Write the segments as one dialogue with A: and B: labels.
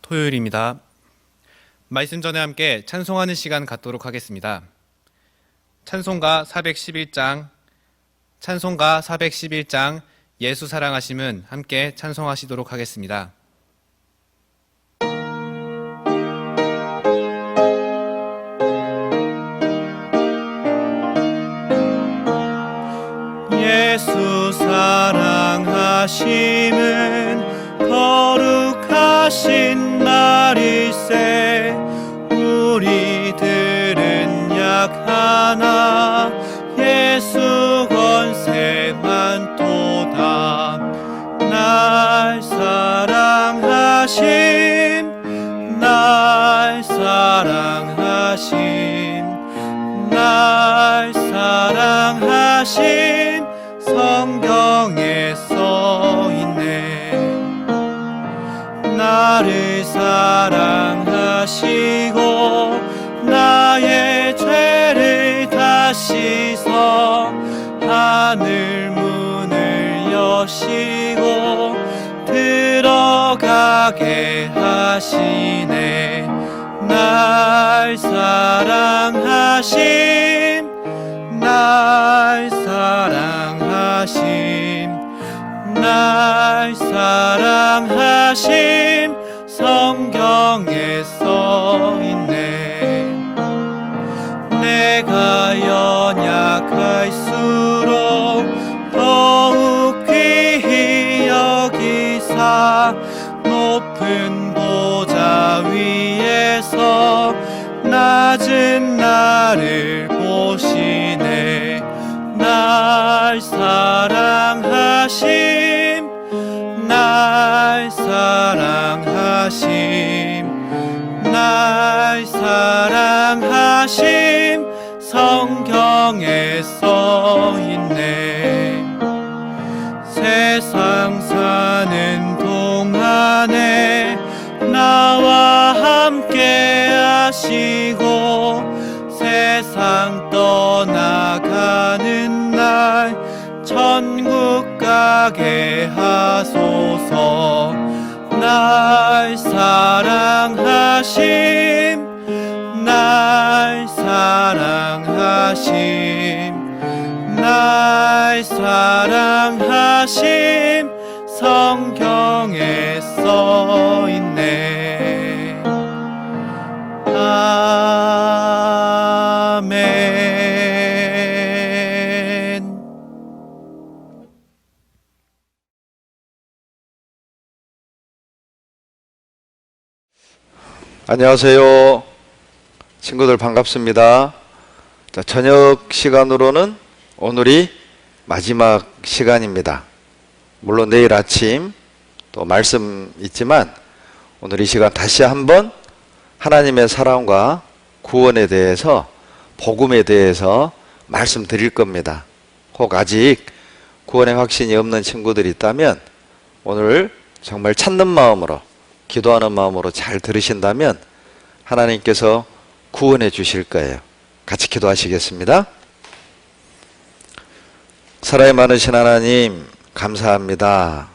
A: 토요일입니다. 말씀 전에 함께 찬송하는 시간 갖도록 하겠습니다. 찬송가 411장 예수 사랑하심은 함께 찬송하시도록 하겠습니다. 예수 사랑하심은 거룩하신 날일세. 우리들은 약하나 예수 권세만 도다. 날 사랑하심, 날 사랑하심, 날 사랑하심, 성경에 써있네. 나를 사랑하시고 나의 죄를 다 씻어 하늘 문을 여시고 들어가게 하시네. 날 사랑하심, 날 사랑하심, 날 사랑하심, 성경에 써있네. 내가 연약할수록 더욱 귀히 여기사 높은 보좌 위에서 낮은 나를 보시네. 날 사랑하심, 날 사랑하심, 날 사랑하심, 성경에 써있네. 세상 사는 동안에 나와 함께 하시고 세상 떠나가는 날 천국 가게 하소서. 날 사랑하심, 날 사랑하심, 날 사랑하심, 성경에 써있네. 아멘.
B: 안녕하세요. 친구들 반갑습니다. 자, 저녁 시간으로는 오늘이 마지막 시간입니다. 물론 내일 아침 또 말씀 있지만 오늘 이 시간 다시 한번 하나님의 사랑과 구원에 대해서, 복음에 대해서 말씀드릴 겁니다. 혹 아직 구원의 확신이 없는 친구들이 있다면 오늘 정말 찾는 마음으로, 기도하는 마음으로 잘 들으신다면 하나님께서 구원해 주실 거예요. 같이 기도하시겠습니다. 사랑이 많으신 하나님, 감사합니다.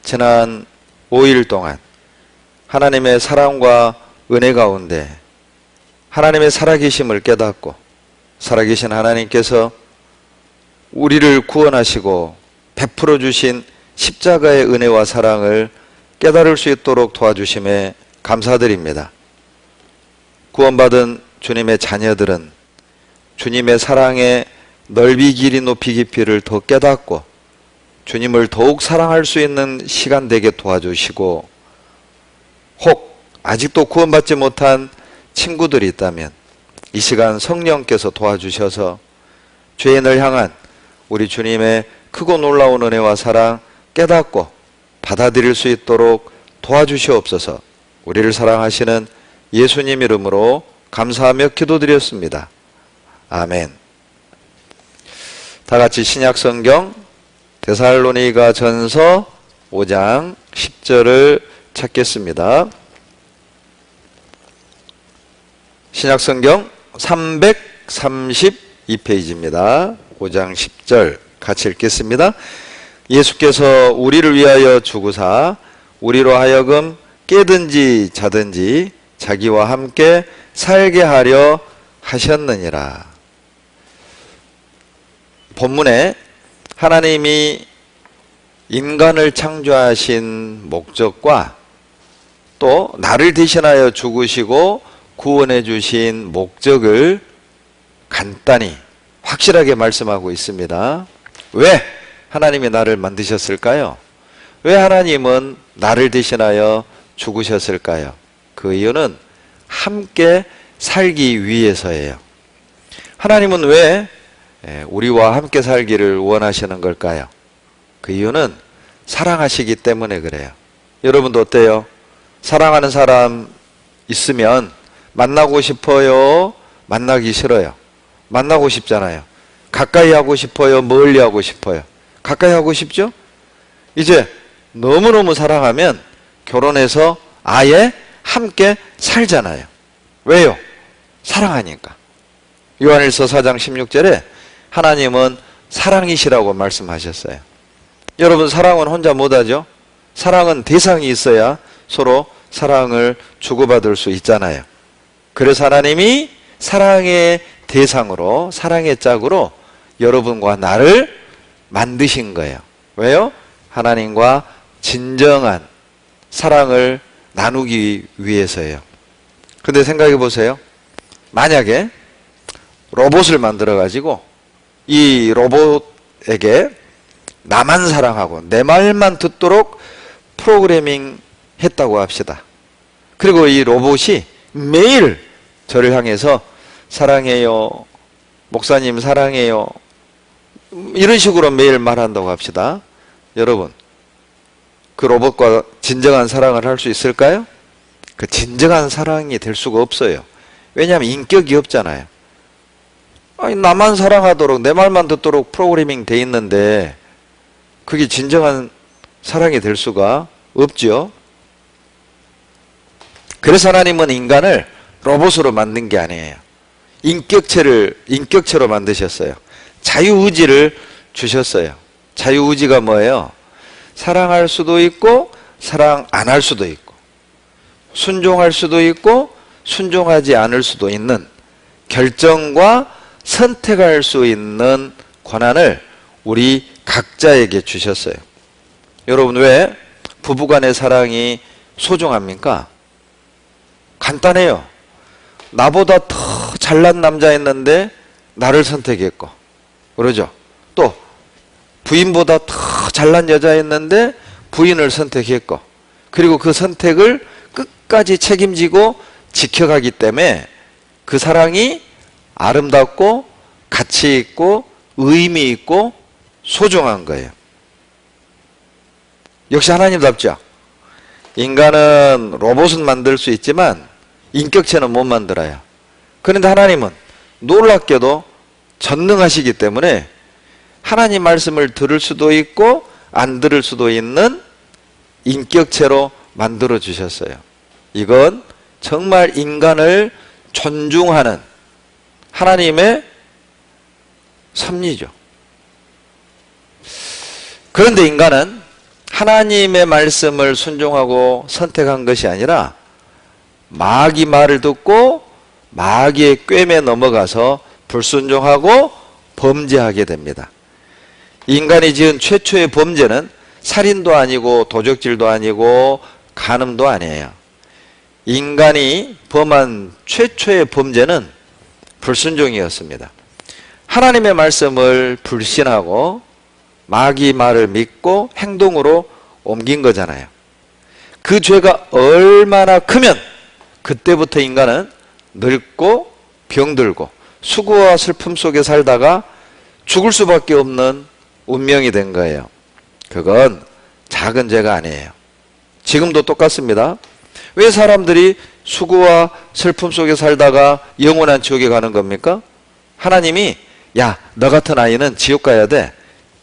B: 지난 5일 동안 하나님의 사랑과 은혜 가운데 하나님의 살아계심을 깨닫고 살아계신 하나님께서 우리를 구원하시고 베풀어 주신 십자가의 은혜와 사랑을 깨달을 수 있도록 도와주심에 감사드립니다. 구원받은 주님의 자녀들은 주님의 사랑의 넓이 길이 높이 깊이를 더 깨닫고 주님을 더욱 사랑할 수 있는 시간 되게 도와주시고, 혹 아직도 구원받지 못한 친구들이 있다면 이 시간 성령께서 도와주셔서 죄인을 향한 우리 주님의 크고 놀라운 은혜와 사랑 깨닫고 받아들일 수 있도록 도와주시옵소서. 우리를 사랑하시는 예수님 이름으로 감사하며 기도드렸습니다. 아멘. 다 같이 신약 성경 데살로니가 전서 5장 10절을 찾겠습니다. 신약 성경 332페이지입니다. 5장 10절 같이 읽겠습니다. 예수께서 우리를 위하여 죽으사 우리로 하여금 깨든지 자든지 자기와 함께 살게 하려 하셨느니라. 본문에 하나님이 인간을 창조하신 목적과 또 나를 대신하여 죽으시고 구원해 주신 목적을 간단히 확실하게 말씀하고 있습니다. 왜 하나님이 나를 만드셨을까요? 왜 하나님은 나를 대신하여 죽으셨을까요? 그 이유는 함께 살기 위해서예요. 하나님은 왜 우리와 함께 살기를 원하시는 걸까요? 그 이유는 사랑하시기 때문에 그래요. 여러분도 어때요? 사랑하는 사람 있으면 만나고 싶어요? 만나기 싫어요? 만나고 싶잖아요. 가까이 하고 싶어요? 멀리 하고 싶어요? 가까이 하고 싶죠? 이제 너무너무 사랑하면 결혼해서 아예 함께 살잖아요. 왜요? 사랑하니까. 요한일서 4장 16절에 하나님은 사랑이시라고 말씀하셨어요. 여러분, 사랑은 혼자 못하죠? 사랑은 대상이 있어야 서로 사랑을 주고받을 수 있잖아요. 그래서 하나님이 사랑의 대상으로, 사랑의 짝으로 여러분과 나를 만드신 거예요. 왜요? 하나님과 진정한 사랑을 나누기 위해서예요. 근데 생각해 보세요. 만약에 로봇을 만들어 가지고 이 로봇에게 나만 사랑하고 내 말만 듣도록 프로그래밍 했다고 합시다. 그리고 이 로봇이 매일 저를 향해서 사랑해요, 목사님 사랑해요, 이런 식으로 매일 말한다고 합시다. 여러분, 그 로봇과 진정한 사랑을 할 수 있을까요? 그 진정한 사랑이 될 수가 없어요. 왜냐하면 인격이 없잖아요. 아니, 나만 사랑하도록 내 말만 듣도록 프로그래밍 돼 있는데 그게 진정한 사랑이 될 수가 없죠. 그래서 하나님은 인간을 로봇으로 만든 게 아니에요. 인격체로 만드셨어요. 자유의지를 주셨어요. 자유의지가 뭐예요? 사랑할 수도 있고 사랑 안 할 수도 있고 순종할 수도 있고 순종하지 않을 수도 있는 결정과 선택할 수 있는 권한을 우리 각자에게 주셨어요. 여러분, 왜 부부간의 사랑이 소중합니까? 간단해요. 나보다 더 잘난 남자였는데 나를 선택했고, 그러죠? 또 부인보다 더 잘난 여자였는데 부인을 선택했고, 그리고 그 선택을 끝까지 책임지고 지켜가기 때문에 그 사랑이 아름답고 가치 있고 의미 있고 소중한 거예요. 역시 하나님답죠. 인간은 로봇은 만들 수 있지만 인격체는 못 만들어요. 그런데 하나님은 놀랍게도 전능하시기 때문에 하나님 말씀을 들을 수도 있고 안 들을 수도 있는 인격체로 만들어 주셨어요. 이건 정말 인간을 존중하는 하나님의 섭리죠. 그런데 인간은 하나님의 말씀을 순종하고 선택한 것이 아니라 마귀 말을 듣고 마귀의 꾀에 넘어가서 불순종하고 범죄하게 됩니다. 인간이 지은 최초의 범죄는 살인도 아니고 도적질도 아니고 간음도 아니에요. 인간이 범한 최초의 범죄는 불순종이었습니다. 하나님의 말씀을 불신하고 마귀 말을 믿고 행동으로 옮긴 거잖아요. 그 죄가 얼마나 크면 그때부터 인간은 늙고 병들고 수고와 슬픔 속에 살다가 죽을 수밖에 없는 운명이 된 거예요. 그건 작은 죄가 아니에요. 지금도 똑같습니다. 왜 사람들이 수고와 슬픔 속에 살다가 영원한 지옥에 가는 겁니까? 하나님이 야, 너 같은 아이는 지옥 가야 돼,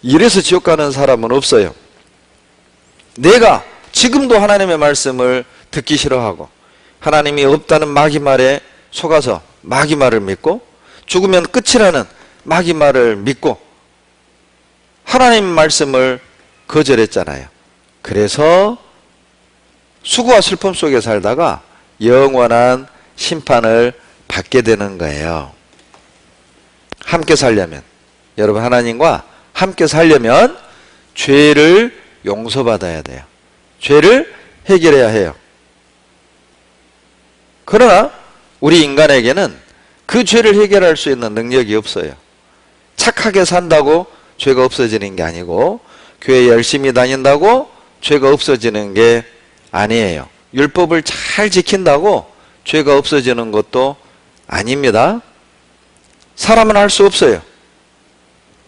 B: 이래서 지옥 가는 사람은 없어요. 내가 지금도 하나님의 말씀을 듣기 싫어하고 하나님이 없다는 마귀 말에 속아서 마귀 말을 믿고 죽으면 끝이라는 마귀 말을 믿고 하나님 말씀을 거절했잖아요. 그래서 수고와 슬픔 속에 살다가 영원한 심판을 받게 되는 거예요. 함께 살려면, 여러분 하나님과 함께 살려면 죄를 용서받아야 돼요. 죄를 해결해야 해요. 그러나 우리 인간에게는 그 죄를 해결할 수 있는 능력이 없어요. 착하게 산다고 죄가 없어지는 게 아니고, 교회 열심히 다닌다고 죄가 없어지는 게 아니에요. 율법을 잘 지킨다고 죄가 없어지는 것도 아닙니다. 사람은 할 수 없어요.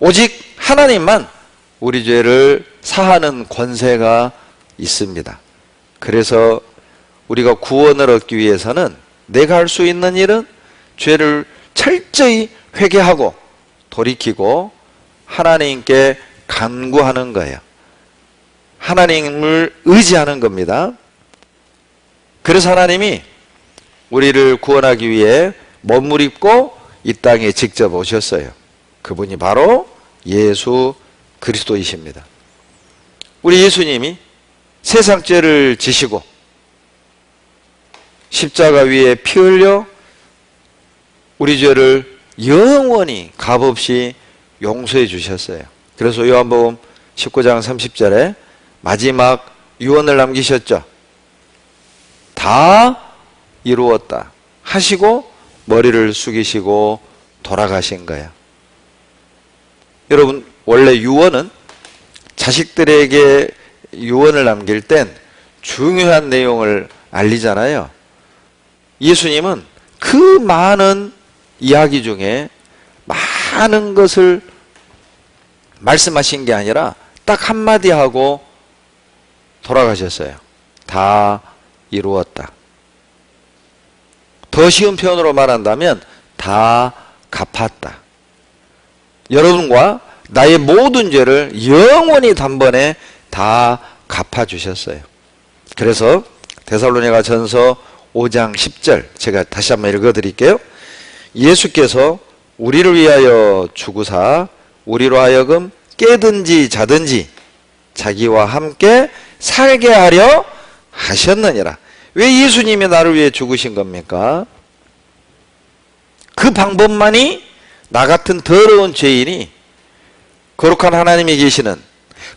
B: 오직 하나님만 우리 죄를 사하는 권세가 있습니다. 그래서 우리가 구원을 얻기 위해서는 내가 할 수 있는 일은 죄를 철저히 회개하고 돌이키고 하나님께 간구하는 거예요. 하나님을 의지하는 겁니다. 그래서 하나님이 우리를 구원하기 위해 몸을 입고 이 땅에 직접 오셨어요. 그분이 바로 예수 그리스도이십니다. 우리 예수님이 세상 죄를 지시고 십자가 위에 피 흘려 우리 죄를 영원히 값없이 용서해 주셨어요. 그래서 요한복음 19장 30절에 마지막 유언을 남기셨죠. 다 이루었다 하시고 머리를 숙이시고 돌아가신 거예요. 여러분, 원래 유언은 자식들에게 유언을 남길 땐 중요한 내용을 알리잖아요. 예수님은 그 많은 이야기 중에 많은 것을 말씀하신 게 아니라 딱 한마디 하고 돌아가셨어요. 다 이루었다. 더 쉬운 표현으로 말한다면 다 갚았다. 여러분과 나의 모든 죄를 영원히 단번에 다 갚아주셨어요. 그래서 데살로니가 전서 5장 10절 제가 다시 한번 읽어드릴게요. 예수께서 우리를 위하여 죽으사 우리로 하여금 깨든지 자든지 자기와 함께 살게 하려 하셨느니라. 왜 예수님이 나를 위해 죽으신 겁니까? 그 방법만이 나 같은 더러운 죄인이 거룩한 하나님이 계시는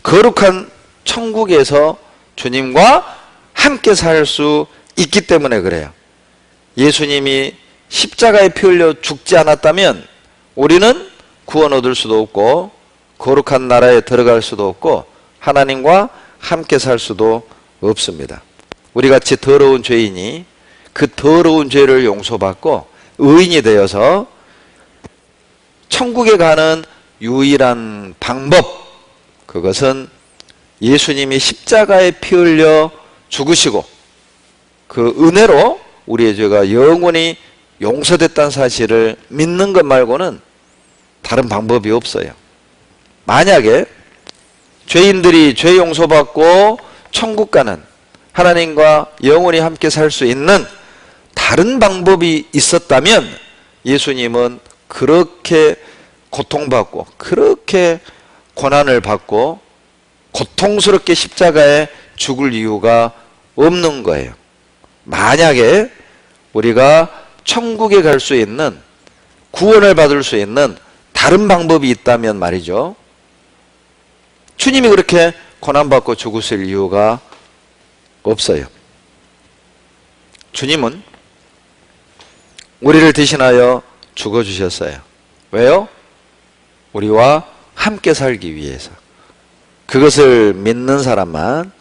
B: 거룩한 천국에서 주님과 함께 살 수 있기 때문에 그래요. 예수님이 십자가에 피 흘려 죽지 않았다면 우리는 구원 얻을 수도 없고 거룩한 나라에 들어갈 수도 없고 하나님과 함께 살 수도 없습니다. 우리같이 더러운 죄인이 그 더러운 죄를 용서받고 의인이 되어서 천국에 가는 유일한 방법, 그것은 예수님이 십자가에 피 흘려 죽으시고 그 은혜로 우리의 죄가 영원히 용서됐다는 사실을 믿는 것 말고는 다른 방법이 없어요. 만약에 죄인들이 죄 용서받고 천국 가는 하나님과 영원히 함께 살 수 있는 다른 방법이 있었다면 예수님은 그렇게 고통받고 그렇게 고난을 받고 고통스럽게 십자가에 죽을 이유가 없는 거예요. 만약에 우리가 천국에 갈 수 있는 구원을 받을 수 있는 다른 방법이 있다면 말이죠. 주님이 그렇게 고난받고 죽으실 이유가 없어요. 주님은 우리를 대신하여 죽어주셨어요. 왜요? 우리와 함께 살기 위해서. 그것을 믿는 사람만,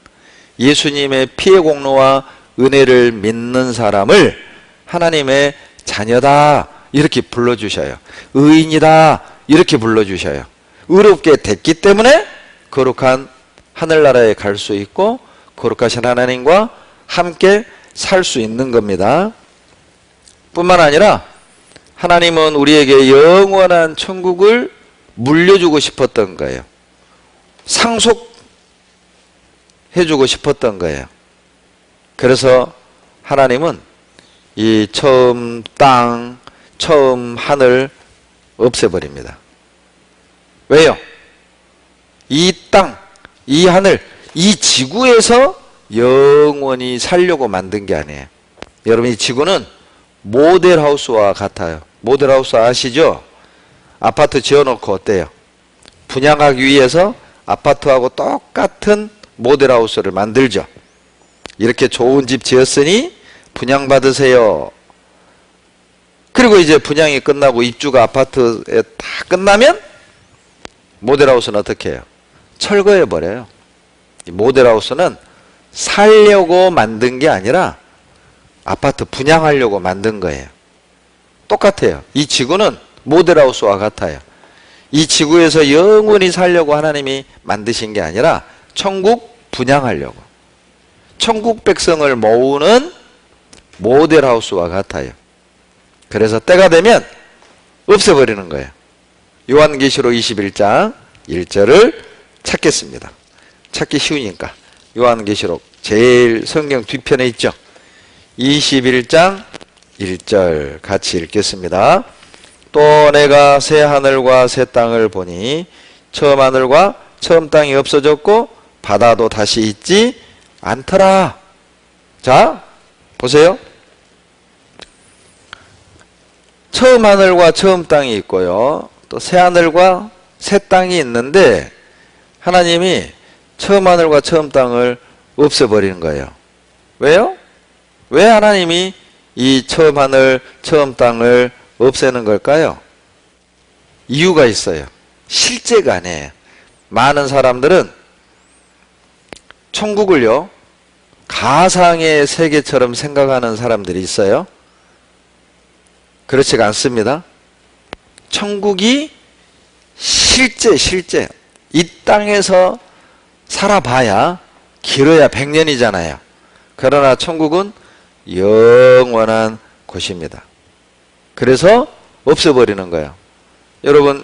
B: 예수님의 피의 공로와 은혜를 믿는 사람을 하나님의 자녀다 이렇게 불러주셔요. 의인이다 이렇게 불러주셔요. 의롭게 됐기 때문에 거룩한 하늘나라에 갈 수 있고 거룩하신 하나님과 함께 살 수 있는 겁니다. 뿐만 아니라 하나님은 우리에게 영원한 천국을 물려주고 싶었던 거예요. 상속해주고 싶었던 거예요. 그래서 하나님은 이 처음 땅, 처음 하늘 없애버립니다. 왜요? 이 땅, 이 하늘, 이 지구에서 영원히 살려고 만든 게 아니에요. 여러분, 이 지구는 모델하우스와 같아요. 모델하우스 아시죠? 아파트 지어놓고 어때요? 분양하기 위해서 아파트하고 똑같은 모델하우스를 만들죠. 이렇게 좋은 집 지었으니 분양받으세요. 그리고 이제 분양이 끝나고 입주가 아파트에 다 끝나면 모델하우스는 어떻게 해요? 철거해버려요. 이 모델하우스는 살려고 만든 게 아니라 아파트 분양하려고 만든 거예요. 똑같아요. 이 지구는 모델하우스와 같아요. 이 지구에서 영원히 살려고 하나님이 만드신 게 아니라 천국 분양하려고, 천국 백성을 모으는 모델하우스와 같아요. 그래서 때가 되면 없애버리는 거예요. 요한계시록 21장 1절을 찾겠습니다. 찾기 쉬우니까 요한계시록 제일 성경 뒤편에 있죠. 21장 1절 같이 읽겠습니다. 또 내가 새 하늘과 새 땅을 보니 처음 하늘과 처음 땅이 없어졌고 바다도 다시 있지 않더라. 자, 보세요. 처음 하늘과 처음 땅이 있고요. 또 새 하늘과 새 땅이 있는데 하나님이 처음 하늘과 처음 땅을 없애버리는 거예요. 왜요? 왜 하나님이 이 처음 하늘, 처음 땅을 없애는 걸까요? 이유가 있어요. 실제가 아니에요. 많은 사람들은 천국을요, 가상의 세계처럼 생각하는 사람들이 있어요. 그렇지가 않습니다. 천국이 실제 이 땅에서 살아봐야 길어야 100년이잖아요. 그러나 천국은 영원한 곳입니다. 그래서 없애버리는 거예요. 여러분,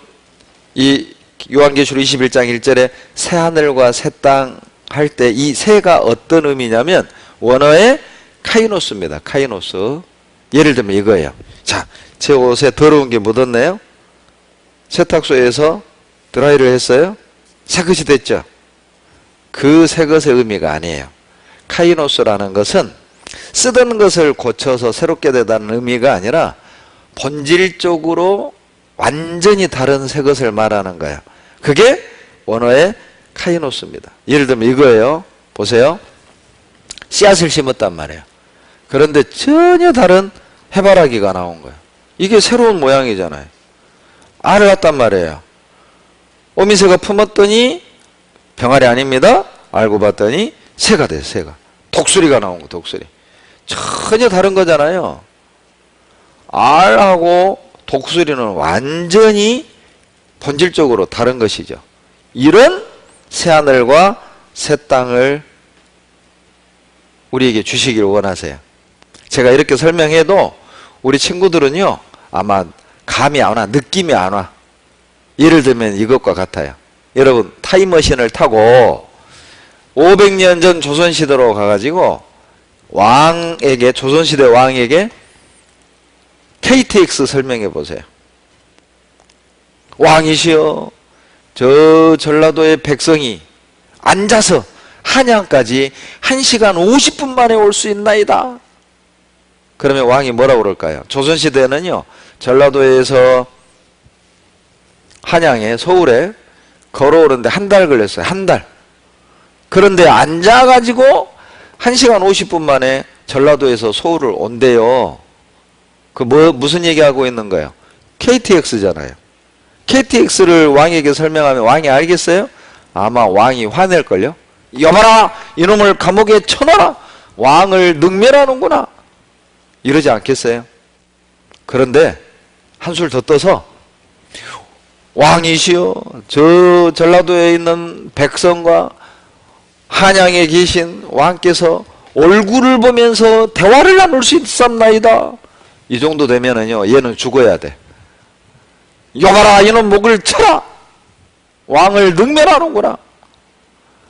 B: 이 요한계시록 21장 1절에 새 하늘과 새 땅 할 때 이 새가 어떤 의미냐면 원어의 카이노스입니다. 카이노스. 예를 들면 이거예요. 자, 제 옷에 더러운 게 묻었네요. 세탁소에서 드라이를 했어요. 새것이 됐죠. 그 새것의 의미가 아니에요. 카이노스라는 것은 쓰던 것을 고쳐서 새롭게 되다는 의미가 아니라 본질적으로 완전히 다른 새 것을 말하는 거예요. 그게 원어의 카이노스입니다. 예를 들면 이거예요. 보세요. 씨앗을 심었단 말이에요. 그런데 전혀 다른 해바라기가 나온 거예요. 이게 새로운 모양이잖아요. 알을 낳았단 말이에요. 오미새가 품었더니 병아리 아닙니다. 알고 봤더니 새가 돼요. 새가. 독수리가 나온 거. 독수리. 전혀 다른 거잖아요. 알하고 독수리는 완전히 본질적으로 다른 것이죠. 이런 새하늘과 새 땅을 우리에게 주시기를 원하세요. 제가 이렇게 설명해도 우리 친구들은요, 아마 감이 안 와, 느낌이 안 와. 예를 들면 이것과 같아요. 여러분, 타임머신을 타고 500년 전 조선시대로 가가지고 왕에게, 조선시대 왕에게 KTX 설명해 보세요. 왕이시여, 저 전라도의 백성이 앉아서 한양까지 1시간 50분 만에 올 수 있나이다. 그러면 왕이 뭐라고 그럴까요? 조선시대는요, 전라도에서 한양에, 서울에 걸어오는데 한 달 걸렸어요. 한 달. 그런데 앉아가지고 1시간 50분 만에 전라도에서 서울을 온대요. 무슨 얘기하고 있는 거예요? KTX잖아요. KTX를 왕에게 설명하면 왕이 알겠어요? 아마 왕이 화낼걸요? 여봐라! 이놈을 감옥에 쳐넣어라! 왕을 능멸하는구나! 이러지 않겠어요? 그런데 한술 더 떠서 왕이시여, 저 전라도에 있는 백성과 한양에 계신 왕께서 얼굴을 보면서 대화를 나눌 수 있었나이다. 이 정도 되면은요, 얘는 죽어야 돼. 여봐라, 이놈 목을 쳐라! 왕을 능멸하는구나.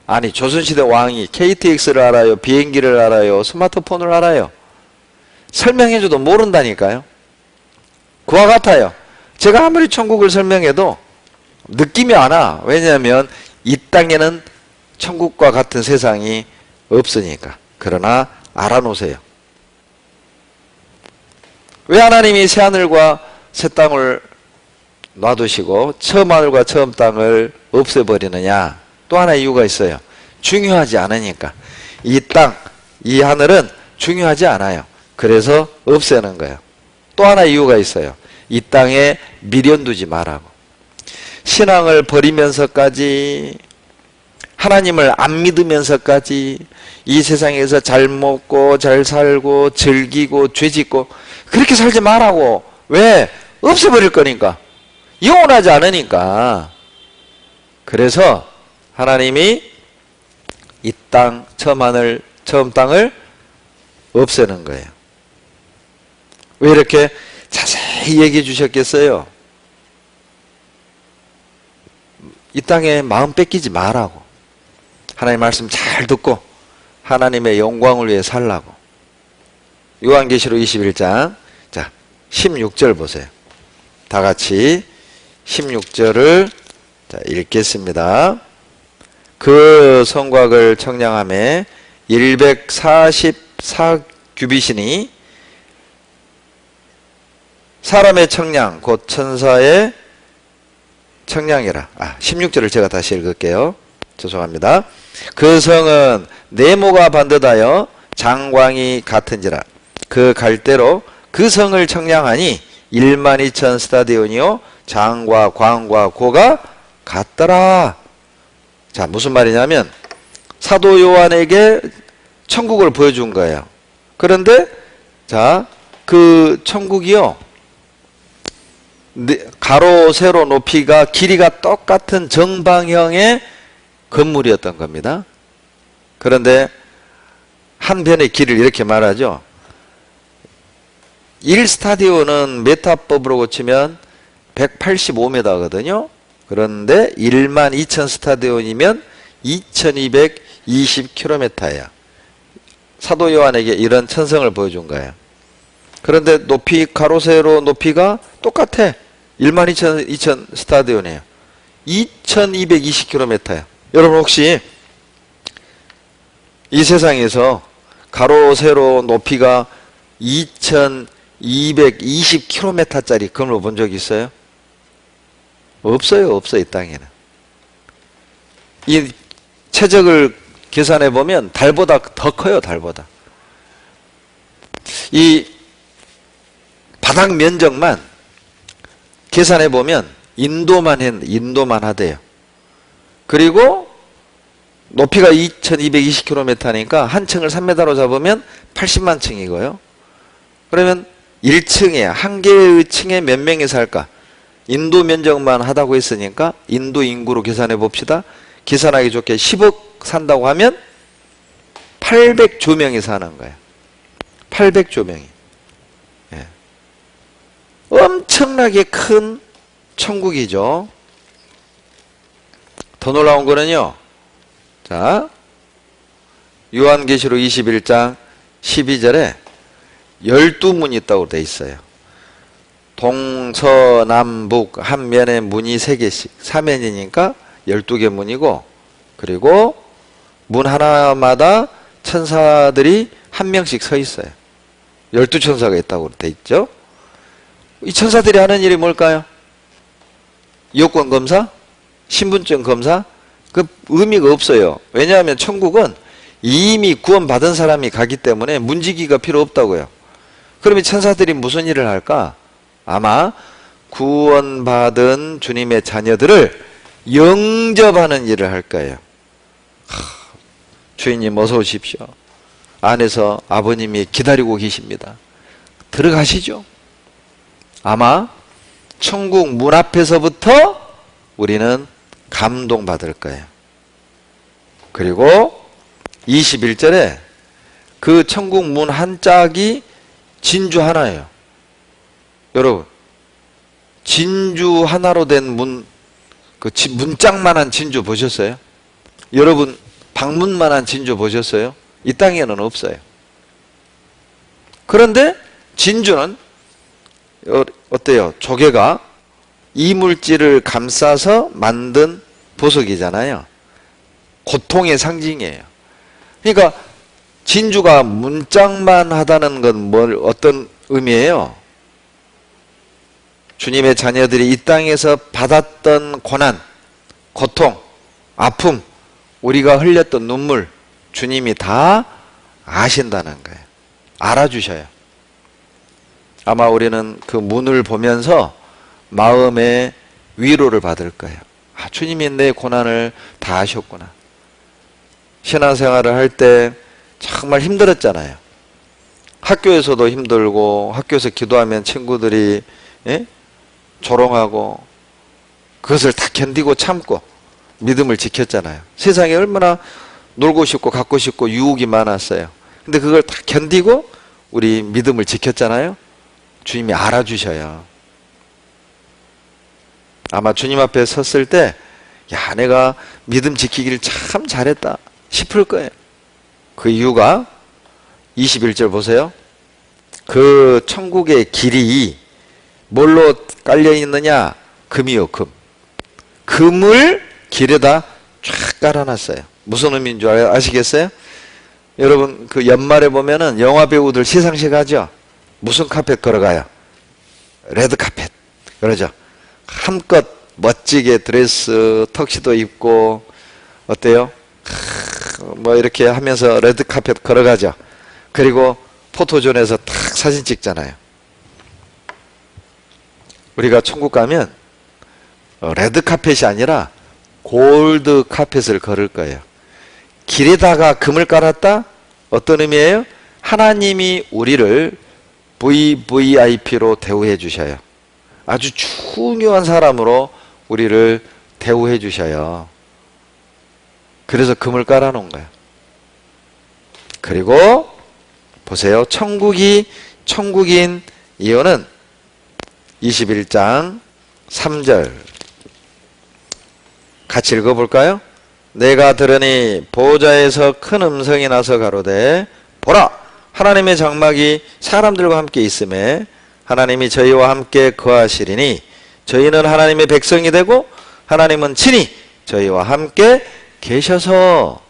B: 아니, 조선시대 왕이 KTX를 알아요, 비행기를 알아요, 스마트폰을 알아요. 설명해줘도 모른다니까요. 그와 같아요. 제가 아무리 천국을 설명해도 느낌이 안 와. 왜냐하면 이 땅에는 천국과 같은 세상이 없으니까. 그러나 알아놓으세요. 왜 하나님이 새하늘과 새 땅을 놔두시고 처음 하늘과 처음 땅을 없애버리느냐? 또 하나 이유가 있어요. 중요하지 않으니까. 이 땅, 이 하늘은 중요하지 않아요. 그래서 없애는 거예요. 또 하나 이유가 있어요. 이 땅에 미련 두지 말라고. 신앙을 버리면서까지, 하나님을 안 믿으면서까지 이 세상에서 잘 먹고 잘 살고 즐기고 죄짓고 그렇게 살지 말라고. 왜? 없애버릴 거니까. 영원하지 않으니까. 그래서 하나님이 이 땅, 처음 하늘, 처음 땅을 없애는 거예요. 왜 이렇게 자세히 얘기해 주셨겠어요? 이 땅에 마음 뺏기지 말라고. 하나님 말씀 잘 듣고 하나님의 영광을 위해 살라고. 요한계시록 21장 자 16절 보세요. 다 같이 16절을 자, 읽겠습니다. 그 성곽을 청량함에 144규빗이니 사람의 청량 곧 천사의 청량이라. 16절을 제가 다시 읽을게요. 죄송합니다. 그 성은 네모가 반듯하여 장광이 같은지라. 그 갈대로 그 성을 청량하니 12,000 스타디온이요 장과 광과 고가 같더라. 자, 무슨 말이냐면 사도 요한에게 천국을 보여준 거예요. 그런데 자, 그 천국이요 가로 세로 높이가 길이가 똑같은 정방형의 건물이었던 겁니다. 그런데 한 편의 길을 이렇게 말하죠. 1스타디온은 메타법으로 고치면 185m거든요. 그런데 12,000 스타디온이면 2220km예요. 사도 요한에게 이런 천성을 보여준 거예요. 그런데 높이, 가로 세로 높이가 똑같아. 12,000 스타디온이에요. 2220km예요. 여러분 혹시 이 세상에서 가로 세로 높이가 2220km짜리 건물 본 적 있어요? 없어요. 없어요. 이 땅에는. 이 최적을 계산해 보면 달보다 더 커요. 달보다. 이 바닥 면적만 계산해 보면 인도만 하대요. 그리고 높이가 2220km니까 한 층을 3m로 잡으면 80만 층이고요. 그러면 1층에 한 개의 층에 몇 명이 살까? 인도 면적만 하다고 했으니까 인도 인구로 계산해 봅시다. 계산하기 좋게 10억 산다고 하면 800조명이 사는 거예요. 800조명이. 예. 엄청나게 큰 천국이죠. 더 놀라운 거는요. 자, 요한계시록 21장 12절에 12문이 있다고 되어 있어요. 동서남북 한 면에 문이 3개씩 3면이니까 12개 문이고, 그리고 문 하나마다 천사들이 한 명씩 서 있어요. 12천사가 있다고 되어 있죠. 이 천사들이 하는 일이 뭘까요? 여권 검사? 신분증 검사? 그 의미가 없어요. 왜냐하면 천국은 이미 구원받은 사람이 가기 때문에 문지기가 필요 없다고요. 그러면 천사들이 무슨 일을 할까? 아마 구원받은 주님의 자녀들을 영접하는 일을 할 거예요. 주인님 어서 오십시오. 안에서 아버님이 기다리고 계십니다. 들어가시죠. 아마 천국 문 앞에서부터 우리는 감동받을 거예요. 그리고 21절에 그 천국 문 한 짝이 진주 하나예요. 여러분, 진주 하나로 된 문, 그 문짝만한 진주 보셨어요? 여러분, 방문만한 진주 보셨어요? 이 땅에는 없어요. 그런데 진주는 어때요? 조개가 이물질을 감싸서 만든 보석이잖아요. 고통의 상징이에요. 그러니까 진주가 문짝만 하다는 건 어떤 의미예요? 주님의 자녀들이 이 땅에서 받았던 고난, 고통, 아픔, 우리가 흘렸던 눈물, 주님이 다 아신다는 거예요. 알아주셔요. 아마 우리는 그 문을 보면서 마음의 위로를 받을 거예요. 아, 주님이 내 고난을 다 아셨구나. 신앙생활을 할 때 정말 힘들었잖아요. 학교에서도 힘들고, 학교에서 기도하면 친구들이 조롱하고, 그것을 다 견디고 참고 믿음을 지켰잖아요. 세상에 얼마나 놀고 싶고 갖고 싶고 유혹이 많았어요. 근데 그걸 다 견디고 우리 믿음을 지켰잖아요. 주님이 알아주셔요. 아마 주님 앞에 섰을 때, 야, 내가 믿음 지키기를 참 잘했다 싶을 거예요. 그 이유가 21절 보세요. 그 천국의 길이 뭘로 깔려 있느냐? 금이요, 금. 금을 길에다 쫙 깔아놨어요. 무슨 의미인 줄 아시겠어요? 여러분, 그 연말에 보면은 영화 배우들 시상식 하죠? 무슨 카펫 걸어가요? 레드 카펫. 그러죠? 한껏 멋지게 드레스, 턱시도 입고, 어때요? 뭐 이렇게 하면서 레드 카펫 걸어가죠? 그리고 포토존에서 탁 사진 찍잖아요. 우리가 천국 가면 레드 카펫이 아니라 골드 카펫을 걸을 거예요. 길에다가 금을 깔았다? 어떤 의미예요? 하나님이 우리를 VVIP로 대우해 주셔요. 아주 중요한 사람으로 우리를 대우해 주셔요. 그래서 금을 깔아 놓은 거예요. 그리고 보세요. 천국인 이유는 21장 3절 같이 읽어볼까요? 내가 들으니 보좌에서 큰 음성이 나서 가로되 보라, 하나님의 장막이 사람들과 함께 있음에 하나님이 저희와 함께 거하시리니 저희는 하나님의 백성이 되고 하나님은 친히 저희와 함께 계셔서.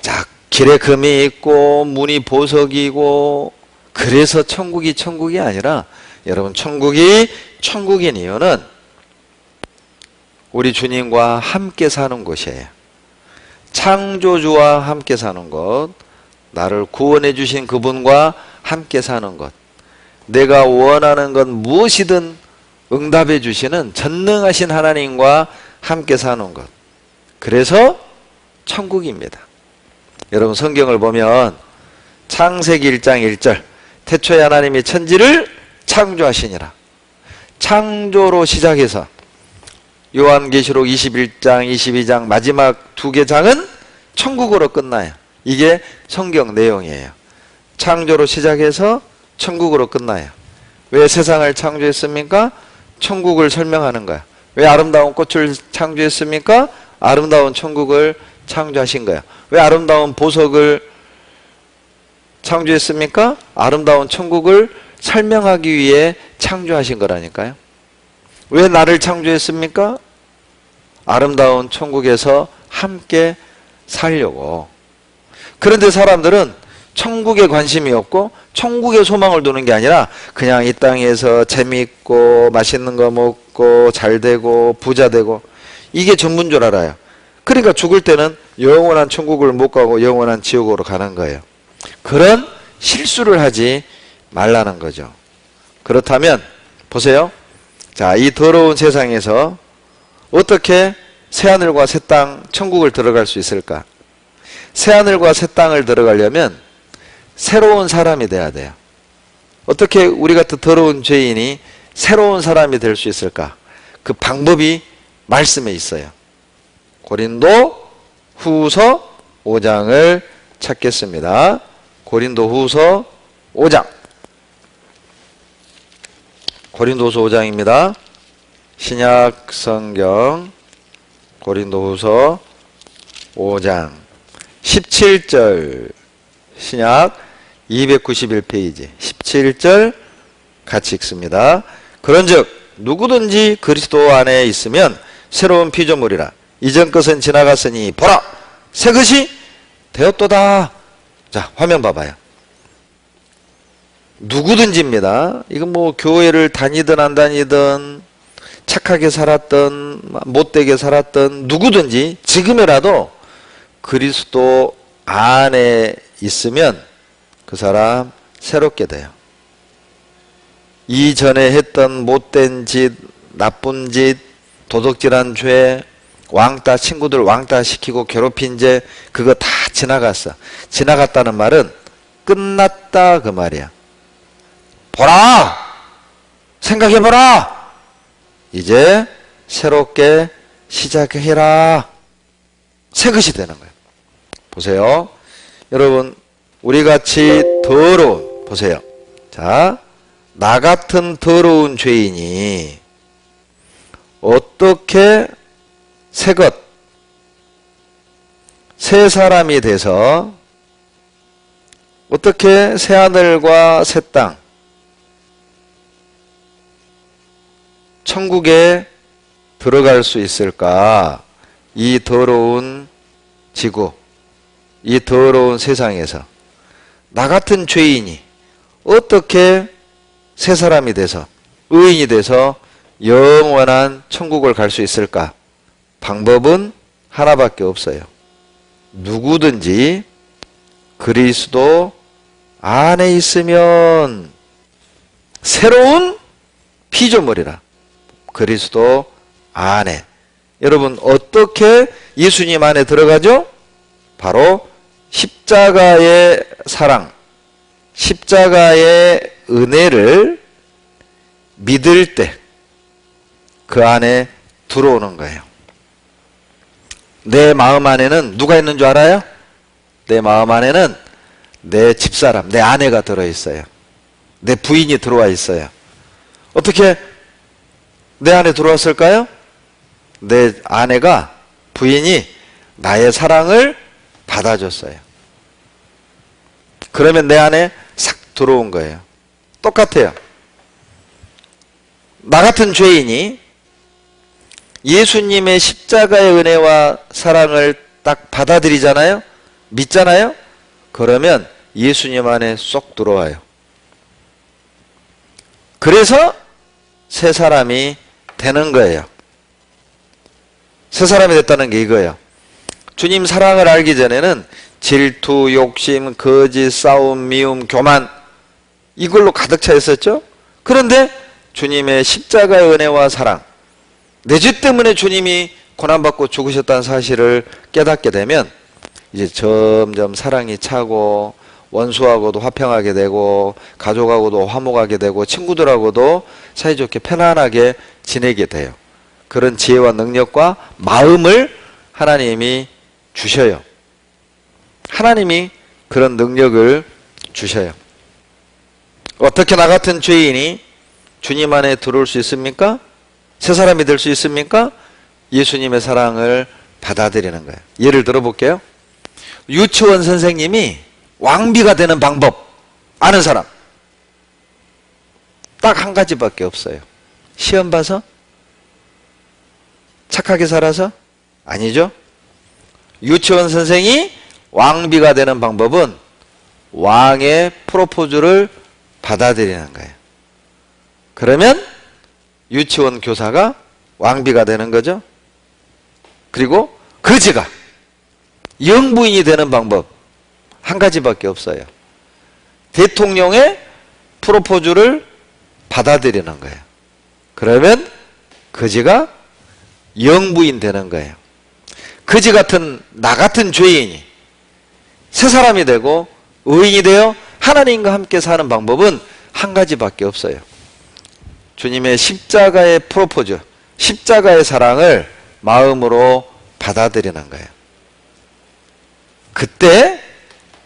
B: 자, 길에 금이 있고 문이 보석이고 그래서 천국이 아니라, 여러분, 천국인 이유는 우리 주님과 함께 사는 곳이에요. 창조주와 함께 사는 곳, 나를 구원해 주신 그분과 함께 사는 것, 내가 원하는 것 무엇이든 응답해 주시는 전능하신 하나님과 함께 사는 것, 그래서 천국입니다. 여러분, 성경을 보면 창세기 1장 1절 태초에 하나님이 천지를 창조하시니라. 창조로 시작해서 요한계시록 21장 22장 마지막 두 개 장은 천국으로 끝나요. 이게 성경 내용이에요. 창조로 시작해서 천국으로 끝나요. 왜 세상을 창조했습니까? 천국을 설명하는 거야. 왜 아름다운 꽃을 창조했습니까? 아름다운 천국을 창조하신 거야. 왜 아름다운 보석을 창조했습니까? 아름다운 천국을 설명하기 위해 창조하신 거라니까요. 왜 나를 창조했습니까? 아름다운 천국에서 함께 살려고. 그런데 사람들은 천국에 관심이 없고 천국에 소망을 두는 게 아니라 그냥 이 땅에서 재미있고 맛있는 거 먹고 잘 되고 부자 되고, 이게 전부인 줄 알아요. 그러니까 죽을 때는 영원한 천국을 못 가고 영원한 지옥으로 가는 거예요. 그런 실수를 하지 말라는 거죠. 그렇다면 보세요. 자, 이 더러운 세상에서 어떻게 새하늘과 새 땅, 천국을 들어갈 수 있을까? 새하늘과 새 땅을 들어가려면 새로운 사람이 돼야 돼요. 어떻게 우리 같은 더러운 죄인이 새로운 사람이 될 수 있을까? 그 방법이 말씀에 있어요. 고린도 후서 5장을 찾겠습니다. 고린도 후서 5장. 고린도후서 5장입니다. 신약 성경 고린도후서 5장 17절, 신약 291페이지 17절 같이 읽습니다. 그런즉 누구든지 그리스도 안에 있으면 새로운 피조물이라. 이전 것은 지나갔으니 보라, 새 것이 되었도다. 자, 화면 봐봐요. 누구든지입니다. 이건 뭐 교회를 다니든 안 다니든 착하게 살았든 못되게 살았든 누구든지 지금이라도 그리스도 안에 있으면 그 사람 새롭게 돼요. 이전에 했던 못된 짓, 나쁜 짓, 도덕질한 죄, 왕따 친구들 왕따 시키고 괴롭힌 죄 그거 다 지나갔어. 지나갔다는 말은 끝났다 그 말이야. 보라! 생각해보라! 이제 새롭게 시작해라. 새 것이 되는 거예요. 보세요. 여러분 우리같이 더러운 보세요. 자, 나 같은 더러운 죄인이 어떻게 새것 새 사람이 돼서 어떻게 새 하늘과 새 땅 천국에 들어갈 수 있을까? 이 더러운 지구, 이 더러운 세상에서 나 같은 죄인이 어떻게 새 사람이 돼서 의인이 돼서 영원한 천국을 갈 수 있을까? 방법은 하나밖에 없어요. 누구든지 그리스도 안에 있으면 새로운 피조물이라. 그리스도 안에. 여러분 어떻게 예수님 안에 들어가죠? 바로 십자가의 사랑, 십자가의 은혜를 믿을 때 그 안에 들어오는 거예요. 내 마음 안에는 누가 있는 줄 알아요? 내 마음 안에는 내 집사람, 내 아내가 들어있어요. 내 부인이 들어와 있어요. 어떻게 내 안에 들어왔을까요? 내 아내가, 부인이 나의 사랑을 받아줬어요. 그러면 내 안에 싹 들어온 거예요. 똑같아요. 나 같은 죄인이 예수님의 십자가의 은혜와 사랑을 딱 받아들이잖아요? 믿잖아요? 그러면 예수님 안에 쏙 들어와요. 그래서 새 사람이 되는 거예요. 새 사람이 됐다는 게 이거예요. 주님 사랑을 알기 전에는 질투, 욕심, 거짓, 싸움, 미움, 교만 이걸로 가득 차 있었죠? 그런데 주님의 십자가의 은혜와 사랑, 내 죄 때문에 주님이 고난받고 죽으셨다는 사실을 깨닫게 되면 이제 점점 사랑이 차고 원수하고도 화평하게 되고 가족하고도 화목하게 되고 친구들하고도 사이좋게 편안하게 지내게 돼요. 그런 지혜와 능력과 마음을 하나님이 주셔요. 하나님이 그런 능력을 주셔요. 어떻게 나 같은 죄인이 주님 안에 들어올 수 있습니까? 새 사람이 될 수 있습니까? 예수님의 사랑을 받아들이는 거예요. 예를 들어 볼게요. 유치원 선생님이 왕비가 되는 방법 아는 사람 딱 한 가지밖에 없어요. 시험 봐서? 착하게 살아서? 아니죠. 유치원 선생이 왕비가 되는 방법은 왕의 프로포즈를 받아들이는 거예요. 그러면 유치원 교사가 왕비가 되는 거죠. 그리고 거지가 영부인이 되는 방법 한 가지밖에 없어요. 대통령의 프로포즈를 받아들이는 거예요. 그러면 거지가 영부인 되는 거예요. 거지 같은 나 같은 죄인이 새 사람이 되고 의인이 되어 하나님과 함께 사는 방법은 한 가지밖에 없어요. 주님의 십자가의 프로포즈, 십자가의 사랑을 마음으로 받아들이는 거예요. 그때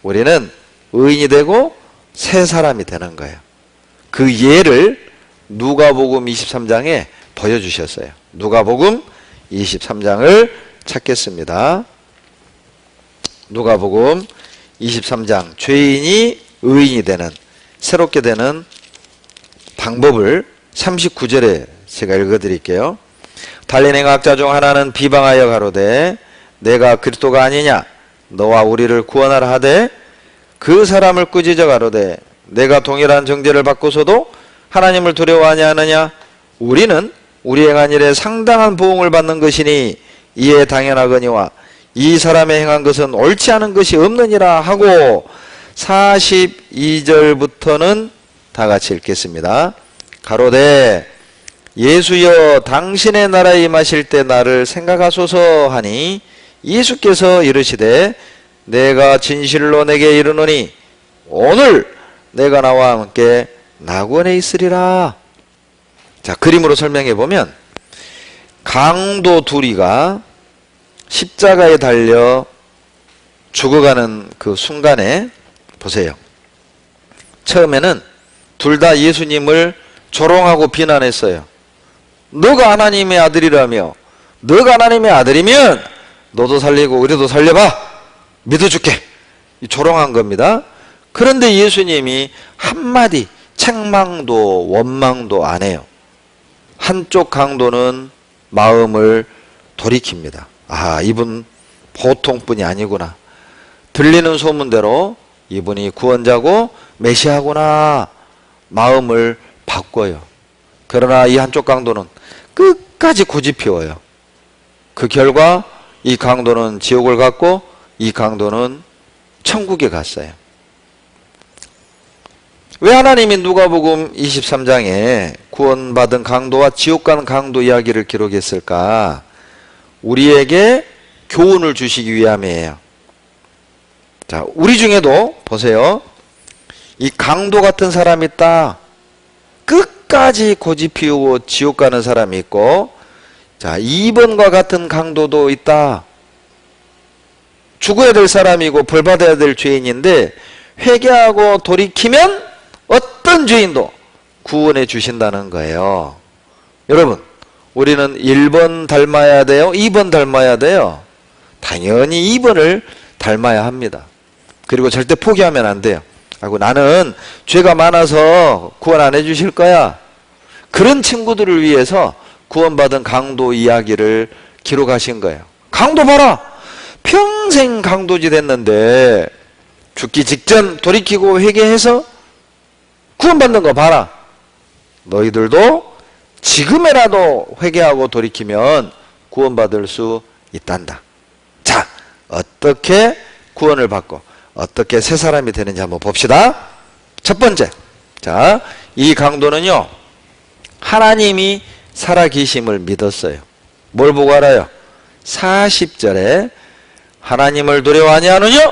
B: 우리는 의인이 되고 새 사람이 되는 거예요. 그 예를 누가복음 23장에 보여주셨어요. 누가복음 23장을 찾겠습니다. 누가복음 23장 죄인이 의인이 되는 새롭게 되는 방법을 39절에 제가 읽어드릴게요. 달리 행악자 중 하나는 비방하여 가로되 내가 그리스도가 아니냐 너와 우리를 구원하라 하되 그 사람을 꾸짖어 가로되 내가 동일한 정죄를 받고서도 하나님을 두려워하지 않느냐? 우리는 우리 행한 일에 상당한 보응을 받는 것이니 이에 당연하거니와 이 사람의 행한 것은 옳지 않은 것이 없느니라 하고 42절부터는 다 같이 읽겠습니다. 가로되 예수여 당신의 나라에 임하실 때 나를 생각하소서 하니 예수께서 이르시되 내가 진실로 내게 이르노니 오늘 내가 나와 함께 낙원에 있으리라. 자, 그림으로 설명해 보면 강도 둘이가 십자가에 달려 죽어가는 그 순간에 보세요. 처음에는 둘 다 예수님을 조롱하고 비난했어요. 너가 하나님의 아들이라며, 너가 하나님의 아들이면 너도 살리고 우리도 살려봐, 믿어줄게, 조롱한 겁니다. 그런데 예수님이 한마디 책망도 원망도 안 해요. 한쪽 강도는 마음을 돌이킵니다. 아, 이분 보통 분이 아니구나. 들리는 소문대로 이분이 구원자고 메시아구나. 마음을 바꿔요. 그러나 이 한쪽 강도는 끝까지 고집 피워요. 그 결과 이 강도는 지옥을 갔고 이 강도는 천국에 갔어요. 왜 하나님이 누가복음 23장에 구원받은 강도와 지옥 간 강도 이야기를 기록했을까? 우리에게 교훈을 주시기 위함이에요. 자, 우리 중에도 보세요. 이 강도 같은 사람이 있다. 끝까지 고집 피우고 지옥 가는 사람이 있고, 자, 2번과 같은 강도도 있다. 죽어야 될 사람이고 벌 받아야 될 죄인인데 회개하고 돌이키면 어떤 죄인도 구원해 주신다는 거예요. 여러분, 우리는 1번 닮아야 돼요? 2번 닮아야 돼요? 당연히 2번을 닮아야 합니다. 그리고 절대 포기하면 안 돼요. 아이고, 나는 죄가 많아서 구원 안 해주실 거야. 그런 친구들을 위해서 구원받은 강도 이야기를 기록하신 거예요. 강도 봐라! 평생 강도지 됐는데 죽기 직전 돌이키고 회개해서 구원받는 거 봐라. 너희들도 지금이라도 회개하고 돌이키면 구원받을 수 있단다. 자, 어떻게 구원을 받고 어떻게 새 사람이 되는지 한번 봅시다. 첫 번째, 자, 이 강도는요, 하나님이 살아계심을 믿었어요. 뭘 보고 알아요? 40절에 하나님을 두려워하지 않느냐?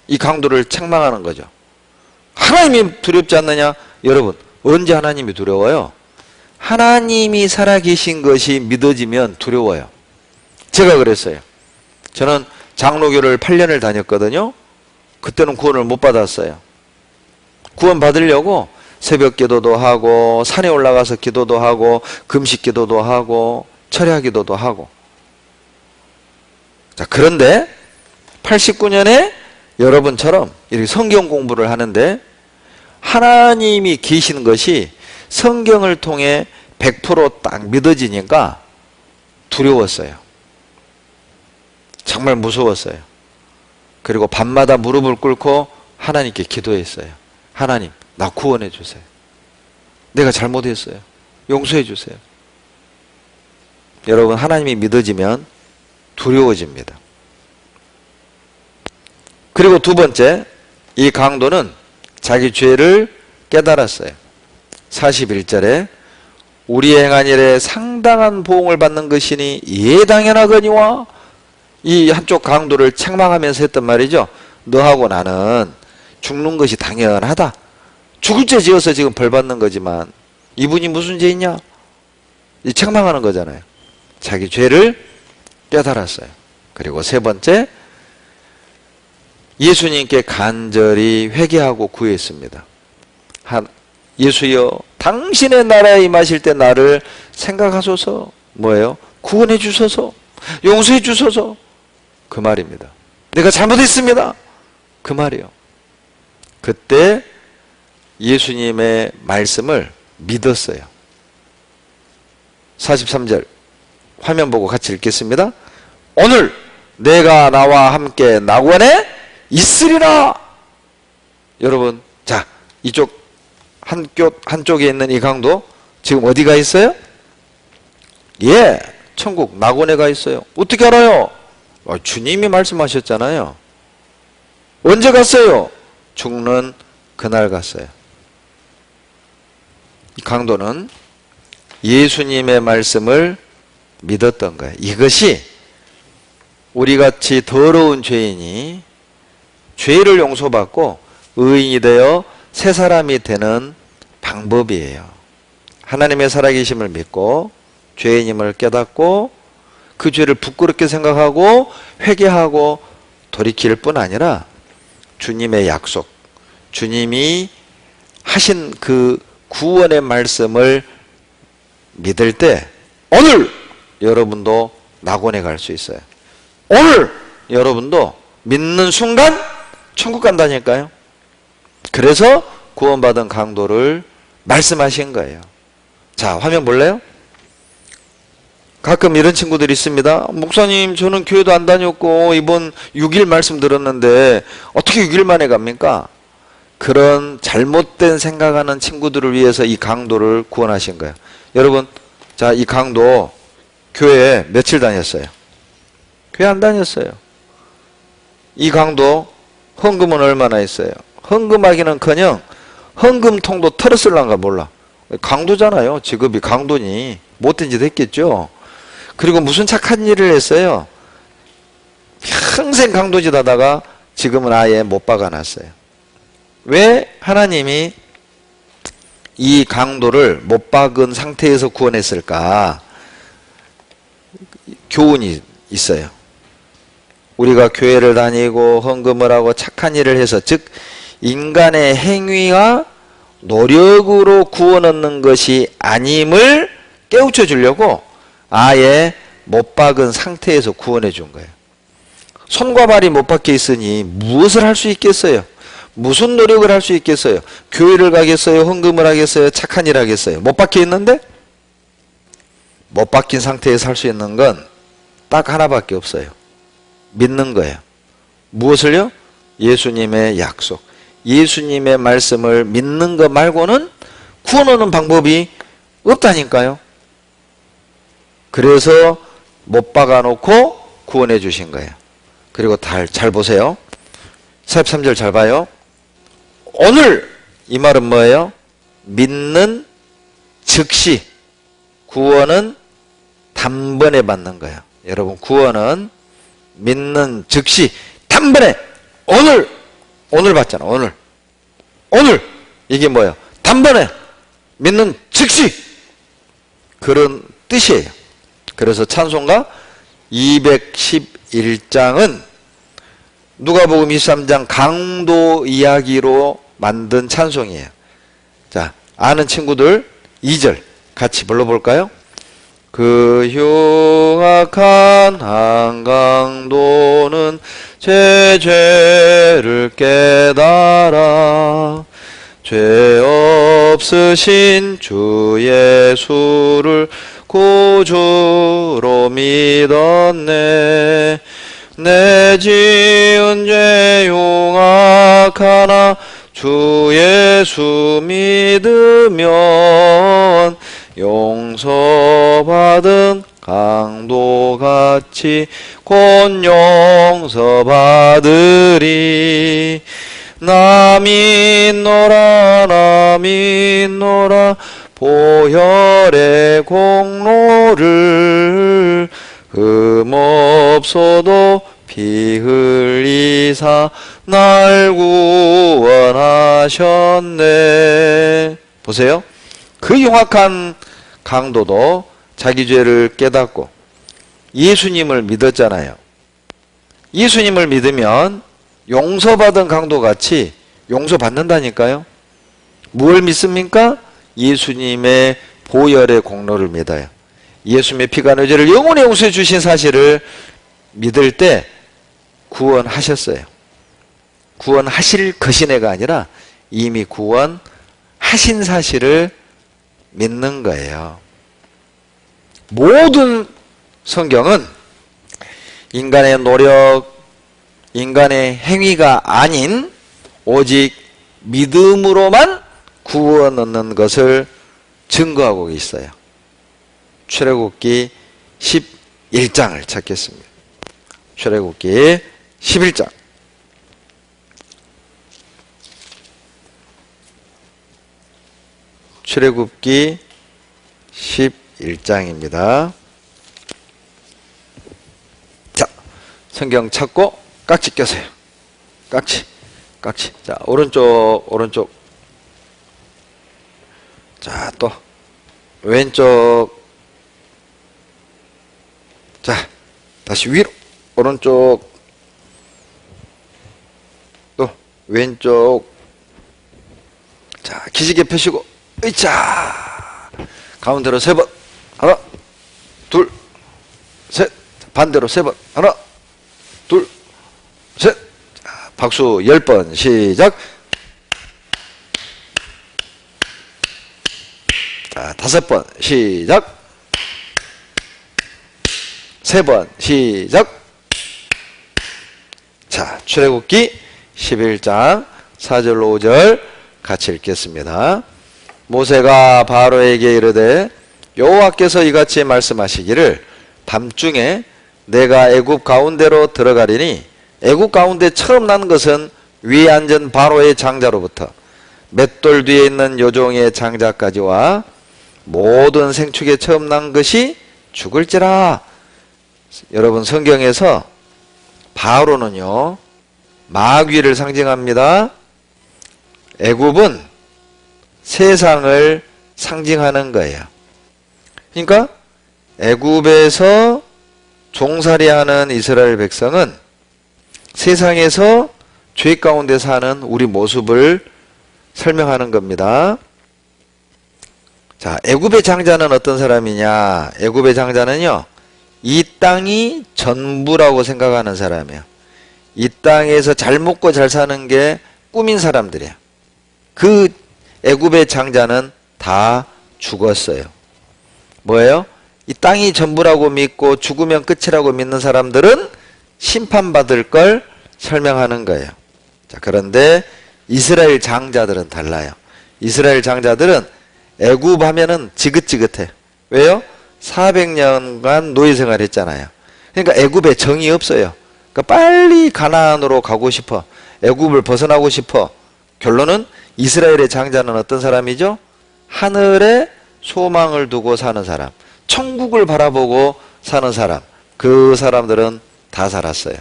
B: 이 강도를 책망하는 거죠. 하나님이 두렵지 않느냐? 여러분, 언제 하나님이 두려워요? 하나님이 살아계신 것이 믿어지면 두려워요. 제가 그랬어요. 저는 장로교를 8년을 다녔거든요. 그때는 구원을 못 받았어요. 구원 받으려고 새벽 기도도 하고 산에 올라가서 기도도 하고 금식 기도도 하고 철야 기도도 하고. 자, 그런데 89년에 여러분처럼 이렇게 성경 공부를 하는데 하나님이 계신 것이 성경을 통해 100% 믿어지니까 두려웠어요. 정말 무서웠어요. 그리고 밤마다 무릎을 꿇고 하나님께 기도했어요. 하나님, 나 구원해 주세요. 내가 잘못했어요. 용서해 주세요. 여러분, 하나님이 믿어지면 두려워집니다. 그리고 두 번째, 이 강도는 자기 죄를 깨달았어요. 41절에 우리의 행한 일에 상당한 보응을 받는 것이니 이에 당연하거니와, 이 한쪽 강도를 책망하면서 했단 말이죠. 너하고 나는 죽는 것이 당연하다. 죽을 죄 지어서 지금 벌 받는 거지만 이분이 무슨 죄 있냐? 이 책망하는 거잖아요. 자기 죄를 깨달았어요. 그리고 세 번째, 예수님께 간절히 회개하고 구했습니다. 예수여, 당신의 나라에 임하실 때 나를 생각하소서. 뭐예요? 구원해 주소서, 용서해 주소서. 그 말입니다. 내가 잘못했습니다. 그 말이요. 그때 예수님의 말씀을 믿었어요. 43절 화면 보고 같이 읽겠습니다. 오늘 내가 나와 함께 낙원에 있으리라. 여러분, 자, 이쪽 한쪽에 있는 이 강도 지금 어디가 있어요? 예, 천국 낙원에 가 있어요. 어떻게 알아요? 주님이 말씀하셨잖아요. 언제 갔어요? 죽는 그날 갔어요. 이 강도는 예수님의 말씀을 믿었던 거예요. 이것이 우리같이 더러운 죄인이 죄를 용서받고 의인이 되어 새 사람이 되는 방법이에요. 하나님의 살아계심을 믿고 죄인임을 깨닫고 그 죄를 부끄럽게 생각하고 회개하고 돌이킬 뿐 아니라 주님의 약속, 주님이 하신 그 구원의 말씀을 믿을 때 오늘 여러분도 낙원에 갈 수 있어요. 오늘 여러분도 믿는 순간 천국 간다니까요. 그래서 구원받은 강도를 말씀하신 거예요. 자, 화면 볼래요? 가끔 이런 친구들이 있습니다. 목사님, 저는 교회도 안 다녔고 이번 6일 말씀 들었는데 어떻게 6일 만에 갑니까? 그런 잘못된 생각하는 친구들을 위해서 이 강도를 구원하신 거예요. 여러분, 자, 이 강도 교회에 며칠 다녔어요? 교회 안 다녔어요. 이 강도 헌금은 얼마나 했어요? 헌금하기는커녕 헌금통도 털었을란가 몰라. 강도잖아요. 직업이 강도니 못된 짓 했겠죠. 그리고 무슨 착한 일을 했어요? 평생 강도짓 하다가 지금은 아예 못 박아놨어요. 왜 하나님이 이 강도를 못 박은 상태에서 구원했을까? 교훈이 있어요. 우리가 교회를 다니고 헌금을 하고 착한 일을 해서, 즉 인간의 행위와 노력으로 구원 얻는 것이 아님을 깨우쳐 주려고 아예 못 박은 상태에서 구원해 준 거예요. 손과 발이 못 박혀 있으니 무엇을 할 수 있겠어요? 무슨 노력을 할 수 있겠어요? 교회를 가겠어요? 헌금을 하겠어요? 착한 일 하겠어요? 못 박혀 있는데? 못 박힌 상태에서 할 수 있는 건 딱 하나밖에 없어요. 믿는 거예요. 무엇을요? 예수님의 약속, 예수님의 말씀을 믿는 것 말고는 구원 얻는 방법이 없다니까요. 그래서 못 박아놓고 구원해 주신 거예요. 그리고 잘 보세요. 43절 잘 봐요. 오늘 이 말은 뭐예요? 믿는 즉시, 구원은 단번에 받는 거예요. 여러분, 구원은 믿는 즉시 단번에 오늘 받잖아. 오늘 이게 뭐예요? 단번에 믿는 즉시 그런 뜻이에요. 그래서 찬송가 211장은 누가복음 23장 강도 이야기로 만든 찬송이에요. 자, 아는 친구들 2절 같이 불러볼까요? 그 흉악한 한강도는 제 죄를 깨달아 죄 없으신 주 예수를 구주로 믿었네. 내 지은 죄 흉악하나 주 예수 믿으면 용서받은 강도같이 곧 용서받으리. 나 믿노라 보혈의 공로를 흠없어도 피 흘리사 날 구원하셨네. 보세요. 그 흉악한 강도도 자기 죄를 깨닫고 예수님을 믿었잖아요. 예수님을 믿으면 용서받은 강도같이 용서받는다니까요. 뭘 믿습니까? 예수님의 보혈의 공로를 믿어요. 예수님의 피가 내 죄를 영원히 용서해 주신 사실을 믿을 때 구원하셨어요. 구원하실 것이네가 아니라 이미 구원하신 사실을 믿는 거예요. 모든 성경은 인간의 노력, 인간의 행위가 아닌 오직 믿음으로만 구원 얻는 것을 증거하고 있어요. 출애굽기 11장을 찾겠습니다. 출애굽기 11장. 출애굽기 11장입니다. 자, 성경 찾고 깍지 껴세요. 깍지. 자, 오른쪽. 자, 또 왼쪽. 자, 다시 위로. 오른쪽. 또 왼쪽. 자, 기지개 펴시고. 으이차. 가운데로 3번. 하나, 둘, 셋. 반대로 3번. 하나, 둘, 셋. 자, 박수 10번. 시작. 자, 5번. 시작. 3번. 시작. 자, 출애굽기 11장 4절로 5절 같이 읽겠습니다. 모세가 바로에게 이르되 여호와께서 이같이 말씀하시기를 밤중에 내가 애굽 가운데로 들어가리니 애굽 가운데 처음 난 것은 위에 앉은 바로의 장자로부터 맷돌 뒤에 있는 요종의 장자까지와 모든 생축에 처음 난 것이 죽을지라. 여러분, 성경에서 바로는요 마귀를 상징합니다. 애굽은 세상을 상징하는 거예요. 그러니까 애굽에서 종살이하는 이스라엘 백성은 세상에서 죄 가운데 사는 우리 모습을 설명하는 겁니다. 자, 애굽의 장자는 어떤 사람이냐? 애굽의 장자는요, 이 땅이 전부라고 생각하는 사람이에요. 이 땅에서 잘 먹고 잘 사는 게 꿈인 사람들이에요. 그 애굽의 장자는 다 죽었어요. 뭐예요? 이 땅이 전부라고 믿고 죽으면 끝이라고 믿는 사람들은 심판받을 걸 설명하는 거예요. 자, 그런데 이스라엘 장자들은 달라요. 이스라엘 장자들은 애굽 하면은 지긋지긋해. 왜요? 400년간 노예 생활했잖아요. 그러니까 애굽에 정이 없어요. 그러니까 빨리 가나안으로 가고 싶어. 애굽을 벗어나고 싶어. 결론은 이스라엘의 장자는 어떤 사람이죠? 하늘에 소망을 두고 사는 사람, 천국을 바라보고 사는 사람, 그 사람들은 다 살았어요.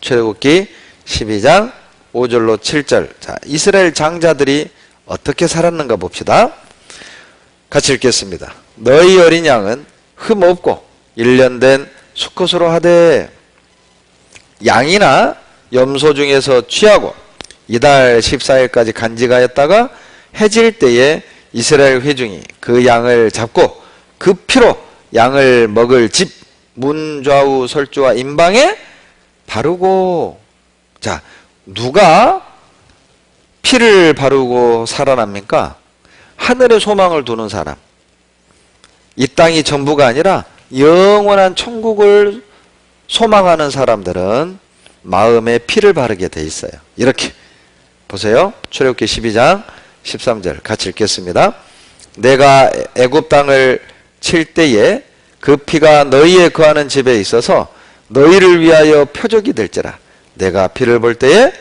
B: 출애굽기 12장 5절로 7절. 자, 이스라엘 장자들이 어떻게 살았는가 봅시다. 같이 읽겠습니다. 너희 어린 양은 흠 없고 1년 된 수컷으로 하되 양이나 염소 중에서 취하고 이달 14일까지 간직하였다가 해질 때에 이스라엘 회중이 그 양을 잡고 그 피로 양을 먹을 집 문 좌우 설주와 임방에 바르고. 자, 누가 피를 바르고 살아납니까? 하늘에 소망을 두는 사람. 이 땅이 전부가 아니라 영원한 천국을 소망하는 사람들은 마음에 피를 바르게 돼 있어요. 이렇게 보세요. 출애굽기 12장 13절 같이 읽겠습니다. 내가 애굽 땅을 칠 때에 그 피가 너희에 거하는 집에 있어서 너희를 위하여 표적이 될지라. 내가 피를 볼 때에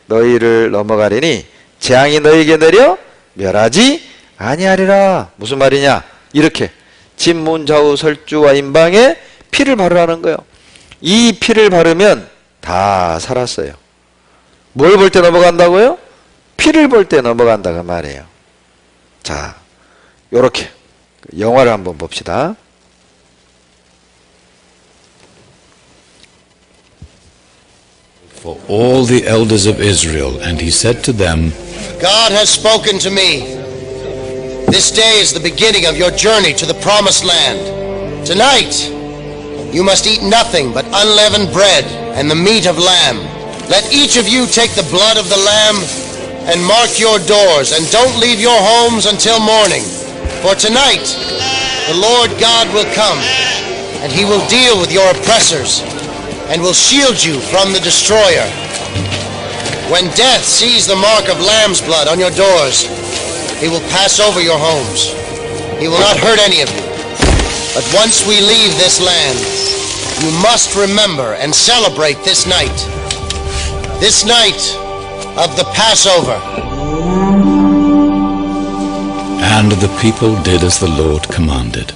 B: 너희를 넘어가리니 재앙이 너희에게 내려 멸하지 아니하리라. 무슨 말이냐? 이렇게 집 문 좌우 설주와 임방에 피를 바르라는 거예요. 이 피를 바르면 다 살았어요. 뭘 볼 때 넘어간다고요? 피를 볼 때 넘어간다 그 말이에요. 자, 요렇게 영화를 한번 봅시다.
C: For all the elders of Israel, and he said to them,
D: God has spoken to me. This day is the beginning of your journey to the promised land. Tonight, you must eat nothing but unleavened bread and the meat of lamb. Let each of you take the blood of the lamb and mark your doors, and don't leave your homes until morning. For tonight, the Lord God will come, and he will deal with your oppressors. and will shield you from the destroyer. When death sees the mark of lamb's blood on your doors, he will pass over your homes. He will not hurt any of you. But once we leave this land, you must remember and celebrate this night. This night of the Passover.
C: And the people did as the Lord commanded.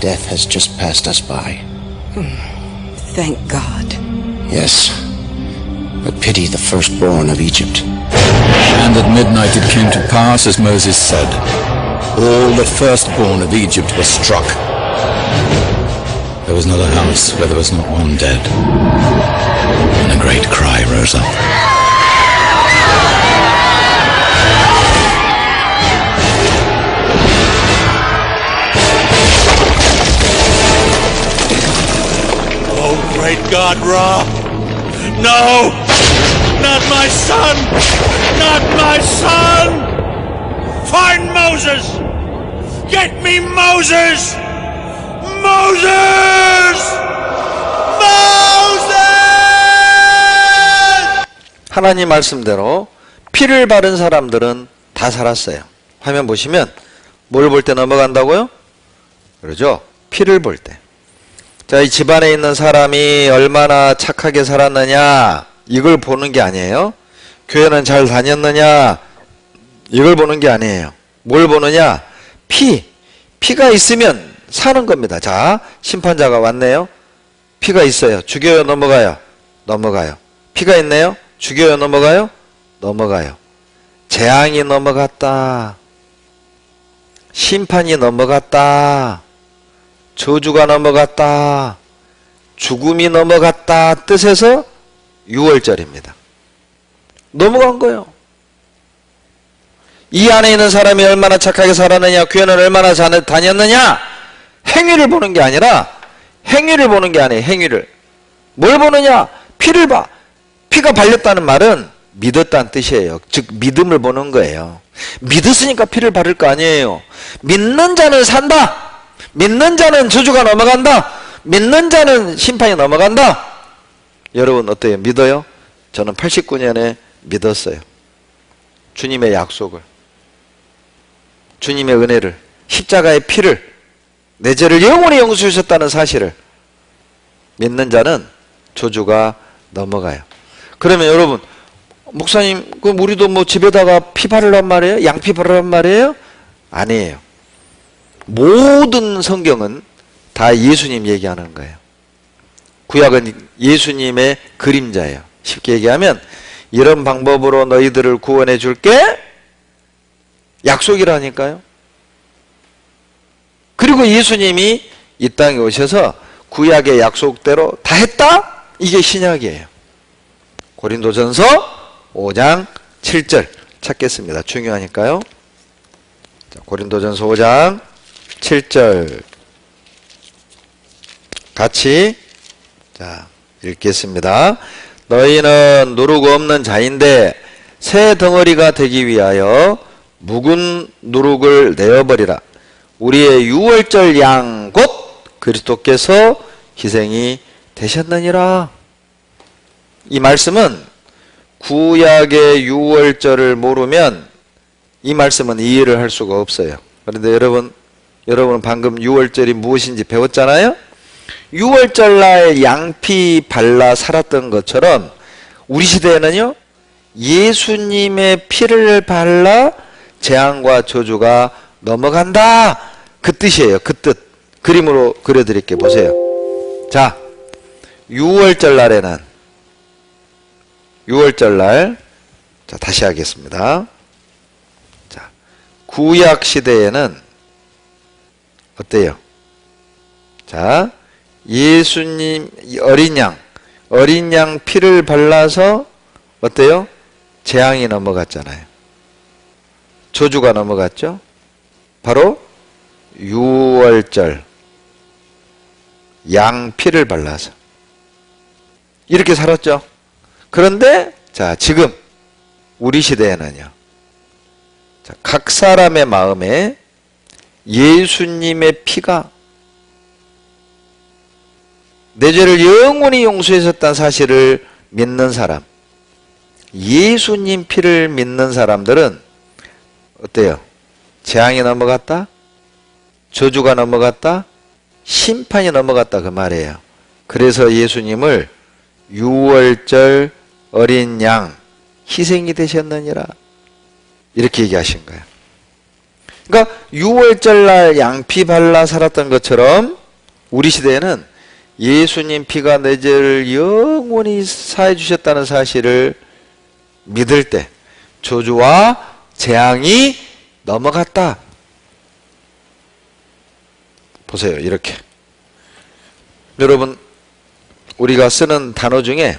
D: Death has just passed us by.
E: Thank God.
D: Yes, but pity the firstborn of Egypt.
C: And at midnight it came to pass, as Moses said, all the firstborn of Egypt was struck. There was not a house where there was not one dead. And a great cry rose up.
A: Oh, great God, Ra! No! Not my son! Not my son! Find Moses! Get me Moses! Moses! Moses!
B: 하나님 말씀대로 피를 바른 사람들은 다 살았어요. 화면 보시면 뭘 볼 때 넘어간다고요? 그러죠? 피를 볼 때. 자, 이 집안에 있는 사람이 얼마나 착하게 살았느냐 이걸 보는 게 아니에요. 교회는 잘 다녔느냐 이걸 보는 게 아니에요. 뭘 보느냐? 피가 있으면 사는 겁니다. 자, 심판자가 왔네요. 피가 있어요. 죽여요, 넘어가요? 넘어가요. 피가 있네요. 죽여요, 넘어가요? 넘어가요. 재앙이 넘어갔다. 심판이 넘어갔다. 저주가 넘어갔다. 죽음이 넘어갔다 뜻에서 6월절입니다. 넘어간 거예요. 이 안에 있는 사람이 얼마나 착하게 살았느냐, 교회는 얼마나 잘 다녔느냐, 행위를 보는 게 아니라, 행위를 보는 게 아니에요. 행위를. 뭘 보느냐? 피를 봐. 피가 발렸다는 말은 믿었다는 뜻이에요. 즉 믿음을 보는 거예요. 믿었으니까 피를 바를 거 아니에요. 믿는 자는 산다. 믿는 자는 저주가 넘어간다. 믿는 자는 심판이 넘어간다. 여러분 어때요? 믿어요? 저는 89년에 믿었어요. 주님의 약속을, 주님의 은혜를, 십자가의 피를, 내 죄를 영원히 용서해 주셨다는 사실을. 믿는 자는 저주가 넘어가요. 그러면 여러분, 목사님 그럼 우리도 뭐 집에다가 피 바르란 말이에요? 양피 바르란 말이에요? 아니에요. 모든 성경은 다 예수님 얘기하는 거예요. 구약은 예수님의 그림자예요. 쉽게 얘기하면 이런 방법으로 너희들을 구원해 줄게 약속이라니까요. 그리고 예수님이 이 땅에 오셔서 구약의 약속대로 다 했다? 이게 신약이에요. 고린도전서 5장 7절 찾겠습니다. 중요하니까요. 자, 고린도전서 5장 7절 같이 자 읽겠습니다. 너희는 누룩 없는 자인데 새 덩어리가 되기 위하여 묵은 누룩을 내어버리라. 우리의 유월절 양 곧 그리스도께서 희생이 되셨느니라. 이 말씀은 구약의 유월절을 모르면 이 말씀은 이해를 할 수가 없어요. 그런데 여러분 방금 유월절이 무엇인지 배웠잖아요. 유월절날 양피 발라 살았던 것처럼 우리 시대에는요 예수님의 피를 발라 재앙과 저주가 넘어간다. 그 뜻이에요. 그 뜻. 그림으로 그려드릴게요. 보세요. 자, 6월절 날에는 6월절 날, 자, 다시 하겠습니다. 자, 구약 시대에는 어때요? 자, 예수님 어린 양 피를 발라서 어때요? 재앙이 넘어갔잖아요. 저주가 넘어갔죠? 바로 6월절 양 피를 발라서 이렇게 살았죠. 그런데 자, 지금 우리 시대에는요, 자, 각 사람의 마음에 예수님의 피가 내 죄를 영원히 용서하셨다는 사실을 믿는 사람, 예수님 피를 믿는 사람들은 어때요? 재앙이 넘어갔다? 저주가 넘어갔다? 심판이 넘어갔다, 그 말이에요. 그래서 예수님을 6월절 어린 양 희생이 되셨느니라 이렇게 얘기하신 거예요. 그러니까 6월절 날 양피 발라 살았던 것처럼 우리 시대에는 예수님 피가 내 죄를 영원히 사해 주셨다는 사실을 믿을 때 저주와 재앙이 넘어갔다. 보세요. 이렇게. 여러분, 우리가 쓰는 단어 중에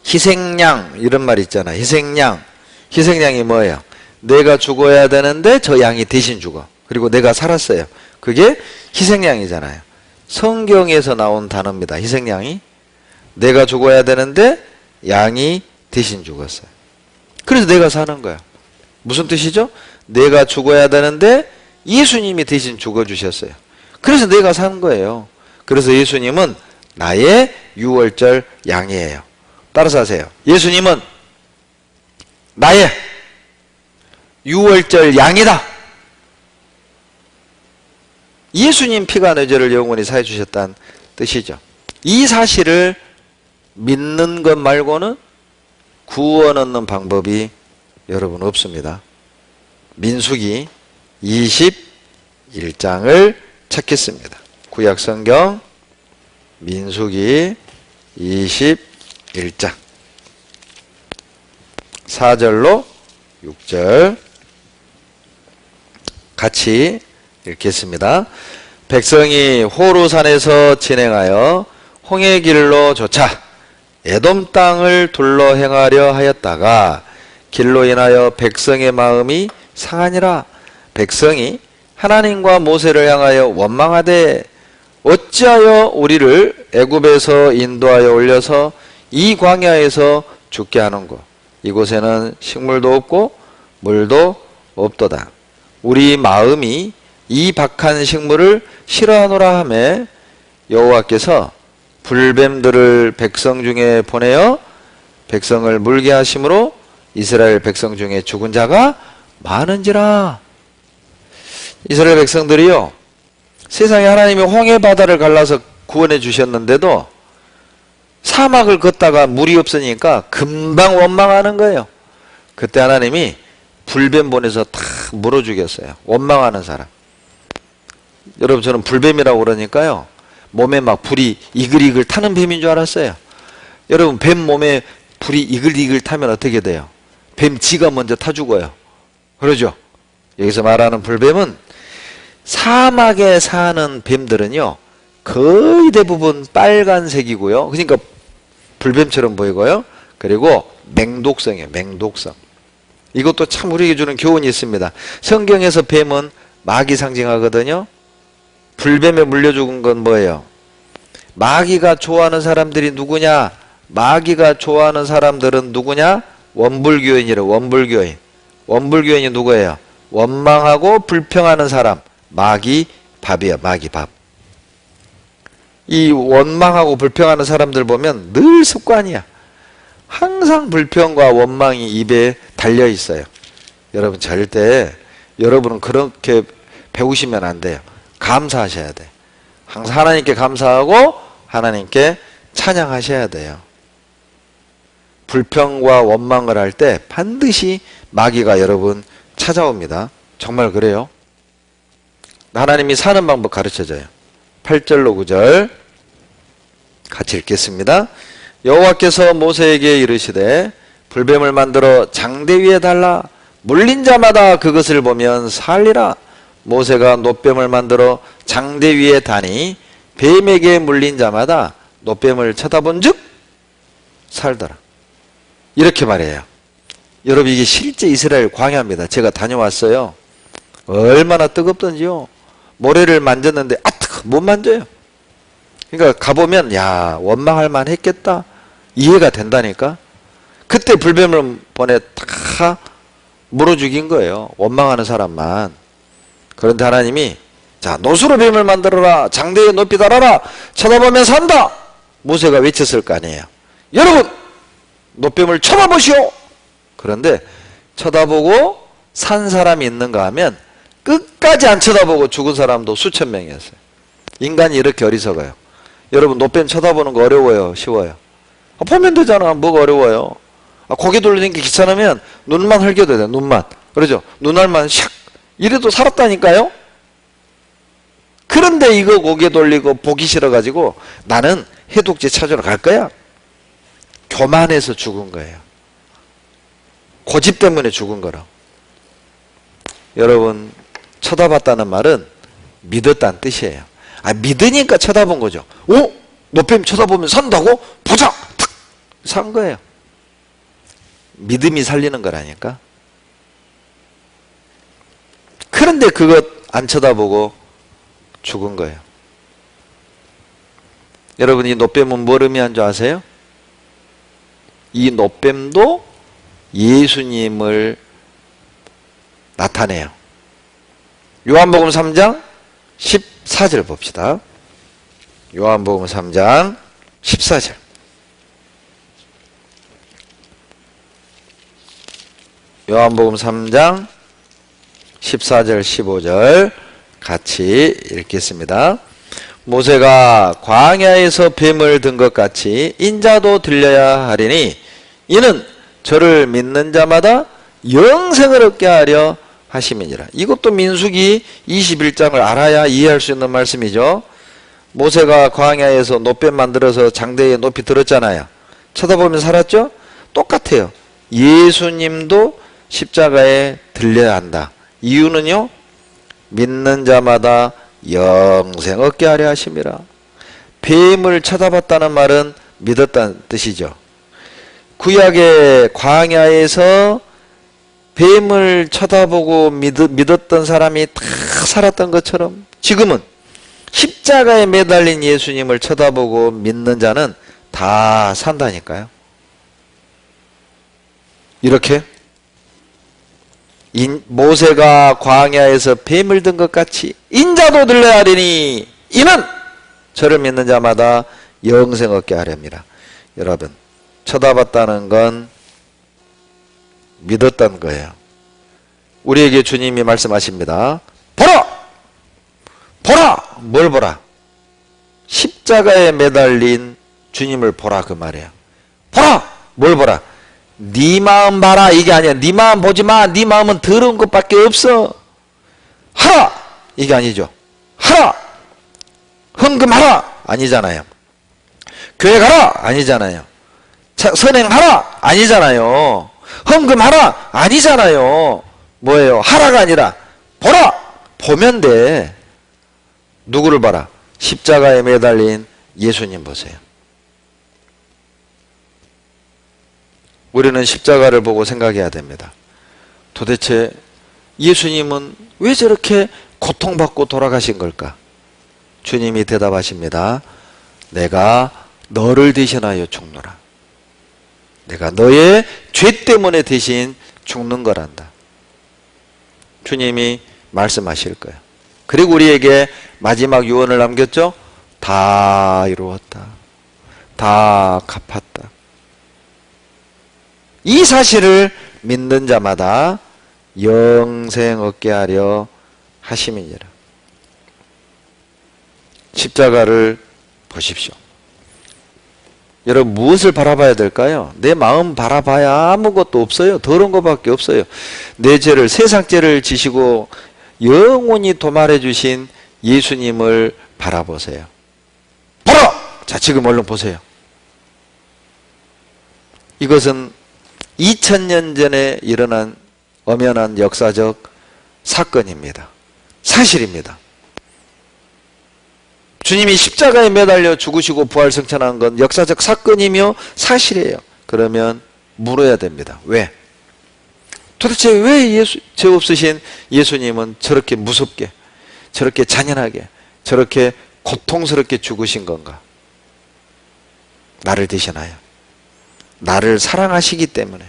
B: 희생양 이런 말 있잖아요. 희생양이 뭐예요? 내가 죽어야 되는데 저 양이 대신 죽어. 그리고 내가 살았어요. 그게 희생양이잖아요. 성경에서 나온 단어입니다. 희생양이. 내가 죽어야 되는데 양이 대신 죽었어요. 그래서 내가 사는 거야. 무슨 뜻이죠? 내가 죽어야 되는데 예수님이 대신 죽어주셨어요. 그래서 내가 산 거예요. 그래서 예수님은 나의 6월절 양이에요. 따라서 하세요. 예수님은 나의 6월절 양이다. 예수님 피가 내 죄를 영원히 사해 주셨다는 뜻이죠. 이 사실을 믿는 것 말고는 구원 얻는 방법이 여러분 없습니다. 민수기 21장을 찾겠습니다. 구약성경 민수기 21장 4절로 6절 같이 읽겠습니다. 백성이 호르산에서 진행하여 홍해 길로 조차 에돔 땅을 둘러 행하려 하였다가 길로 인하여 백성의 마음이 상하니라. 백성이 하나님과 모세를 향하여 원망하되 어찌하여 우리를 애굽에서 인도하여 올려서 이 광야에서 죽게 하는고. 이곳에는 식물도 없고 물도 없도다. 우리 마음이 이 박한 식물을 싫어하노라 하매 여호와께서 불뱀들을 백성 중에 보내어 백성을 물게 하심으로 이스라엘 백성 중에 죽은 자가 많은지라. 이스라엘 백성들이요, 세상에 하나님이 홍해 바다를 갈라서 구원해 주셨는데도 사막을 걷다가 물이 없으니까 금방 원망하는 거예요. 그때 하나님이 불뱀 보내서 다 물어 죽였어요. 원망하는 사람. 여러분, 저는 불뱀이라고 그러니까요, 몸에 막 불이 이글이글 타는 뱀인 줄 알았어요. 여러분, 뱀 몸에 불이 이글이글 타면 어떻게 돼요? 뱀 지가 먼저 타 죽어요. 그러죠? 여기서 말하는 불뱀은 사막에 사는 뱀들은요, 거의 대부분 빨간색이고요. 그러니까 불뱀처럼 보이고요. 그리고 맹독성이에요. 맹독성. 이것도 참 우리에게 주는 교훈이 있습니다. 성경에서 뱀은 마귀 상징하거든요. 불뱀에 물려 죽은 건 뭐예요? 마귀가 좋아하는 사람들이 누구냐? 마귀가 좋아하는 사람들은 누구냐? 원불교인이래요. 원불교인. 원불교인이 누구예요? 원망하고 불평하는 사람. 마귀 밥이에요. 마귀 밥. 이 원망하고 불평하는 사람들 보면 늘 습관이야. 항상 불평과 원망이 입에 달려 있어요. 여러분, 절대 여러분은 그렇게 배우시면 안 돼요. 감사하셔야 돼. 항상 하나님께 감사하고 하나님께 찬양하셔야 돼요. 불평과 원망을 할 때 반드시 마귀가 여러분 찾아옵니다. 정말 그래요? 하나님이 사는 방법 가르쳐줘요. 8절로 9절 같이 읽겠습니다. 여호와께서 모세에게 이르시되 불뱀을 만들어 장대 위에 달라 물린 자마다 그것을 보면 살리라. 모세가 놋뱀을 만들어 장대 위에 다니 뱀에게 물린 자마다 놋뱀을 쳐다본 즉 살더라. 이렇게 말해요. 여러분, 이게 실제 이스라엘 광야입니다. 제가 다녀왔어요. 얼마나 뜨겁던지요. 모래를 만졌는데 못 만져요. 그러니까 가보면 야, 원망할 만했겠다 이해가 된다니까. 그때 불뱀을 보내 다 물어 죽인 거예요. 원망하는 사람만. 그런데 하나님이 자, 노수로 뱀을 만들어라. 장대에 높이 달아라. 쳐다보면 산다. 모세가 외쳤을 거 아니에요. 여러분, 놋뱀을 쳐다보시오. 그런데 쳐다보고 산 사람이 있는가 하면 끝까지 안 쳐다보고 죽은 사람도 수천 명이었어요. 인간이 이렇게 어리석어요. 여러분, 놋뱀 쳐다보는 거 어려워요? 쉬워요? 보면 되잖아. 뭐가 어려워요? 고개 돌리는 게 귀찮으면 눈만 흘겨도 돼. 눈만. 그러죠? 눈알만 샥 이래도 살았다니까요. 그런데 이거 고개 돌리고 보기 싫어가지고 나는 해독제 찾으러 갈 거야. 교만해서 죽은 거예요. 고집 때문에 죽은 거라고. 여러분, 쳐다봤다는 말은 믿었다는 뜻이에요. 믿으니까 쳐다본 거죠. 오? 놋뱀 쳐다보면 산다고? 보자! 탁! 산 거예요. 믿음이 살리는 거라니까. 그런데 그것 안 쳐다보고 죽은 거예요. 여러분, 이 놋뱀은 뭘 의미한 줄 아세요? 이 놋뱀도 예수님을 나타내요. 요한복음 3장 14절 봅시다. 요한복음 3장 14절. 요한복음 3장 14절 15절 같이 읽겠습니다. 모세가 광야에서 뱀을 든 것 같이 인자도 들려야 하리니 이는 저를 믿는 자마다 영생을 얻게 하려 하심이니라. 이것도 민수기 21장을 알아야 이해할 수 있는 말씀이죠. 모세가 광야에서 놋뱀 만들어서 장대에 높이 들었잖아요. 쳐다보면 살았죠? 똑같아요. 예수님도 십자가에 들려야 한다. 이유는요, 믿는 자마다 영생 얻게 하려 하심이라. 뱀을 쳐다봤다는 말은 믿었다는 뜻이죠. 구약의 광야에서 뱀을 쳐다보고 믿었던 사람이 다 살았던 것처럼 지금은 십자가에 매달린 예수님을 쳐다보고 믿는 자는 다 산다니까요. 이렇게 모세가 광야에서 뱀을 든 것 같이 인자도 들려야 하리니 이는 저를 믿는 자마다 영생 얻게 하렵니다. 여러분, 쳐다봤다는 건 믿었다는 거예요. 우리에게 주님이 말씀하십니다. 보라! 보라! 뭘 보라? 십자가에 매달린 주님을 보라, 그 말이에요. 보라! 뭘 보라? 네 마음 봐라, 이게 아니야. 네 마음 보지 마. 네 마음은 더러운 것밖에 없어. 하라! 이게 아니죠. 하라! 헌금하라! 아니잖아요. 교회 가라! 아니잖아요. 선행하라! 아니잖아요. 헌금하라! 아니잖아요. 뭐예요? 하라가 아니라 보라! 보면 돼. 누구를 봐라? 십자가에 매달린 예수님 보세요. 우리는 십자가를 보고 생각해야 됩니다. 도대체 예수님은 왜 저렇게 고통받고 돌아가신 걸까? 주님이 대답하십니다. 내가 너를 대신하여 죽노라. 내가 너의 죄 때문에 대신 죽는 거란다. 주님이 말씀하실 거예요. 그리고 우리에게 마지막 유언을 남겼죠. 다 이루었다. 다 갚았다. 이 사실을 믿는 자마다 영생 얻게 하려 하심이니라. 십자가를 보십시오. 여러분 무엇을 바라봐야 될까요? 내 마음 바라봐야 아무것도 없어요. 더러운 것밖에 없어요. 내 죄를, 세상 죄를 지시고 영원히 도말해 주신 예수님을 바라보세요. 보라! 자, 지금 얼른 보세요. 이것은 2000년 전에 일어난 엄연한 역사적 사건입니다. 사실입니다. 주님이 십자가에 매달려 죽으시고 부활승천한 건 역사적 사건이며 사실이에요. 그러면 물어야 됩니다. 왜? 도대체 왜 죄 없으신 예수님은 저렇게 무섭게, 저렇게 잔인하게, 저렇게 고통스럽게 죽으신 건가? 나를 대신하여. 나를 사랑하시기 때문에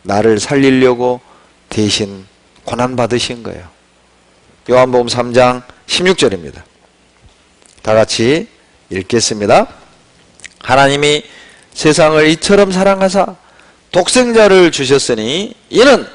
B: 나를 살리려고 대신 고난받으신 거예요. 요한복음 3장 16절입니다. 다 같이 읽겠습니다. 하나님이 세상을 이처럼 사랑하사 독생자를 주셨으니 이는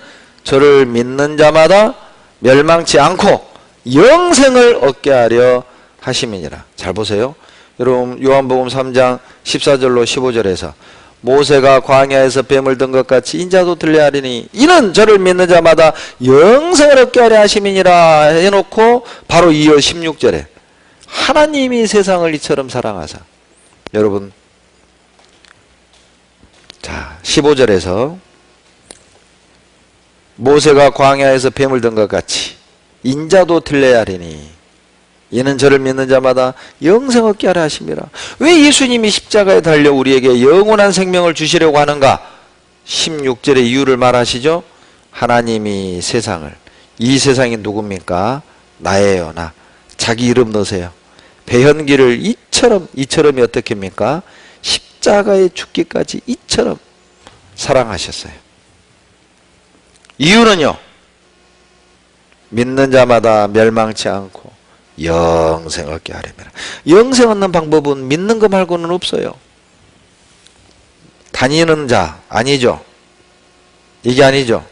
B: 저를 믿는 자마다 멸망치 않고 영생을 얻게 하려 하심이니라. 잘 보세요. 여러분 요한복음 3장 14절로 15절에서 모세가 광야에서 뱀을 든 것 같이 인자도 들려 하리니 이는 저를 믿는 자마다 영생을 얻게 하려 하심이니라 해놓고 바로 이어 16절에 하나님이 세상을 이처럼 사랑하사. 여러분 자 15절에서 모세가 광야에서 뱀을 든 것 같이 인자도 들려야 하리니 이는 저를 믿는 자마다 영생 얻게 하려 하심이라. 왜 예수님이 십자가에 달려 우리에게 영원한 생명을 주시려고 하는가? 16절의 이유를 말하시죠. 하나님이 세상을, 이 세상이 누굽니까? 나예요. 나. 자기 이름 넣으세요. 배현기를 이처럼이 어떻게 합니까? 십자가에 죽기까지 이처럼 사랑하셨어요. 이유는요, 믿는 자마다 멸망치 않고 영생 얻게 하려면. 영생 얻는 방법은 믿는 거 말고는 없어요. 다니는 자 아니죠. 이게 아니죠.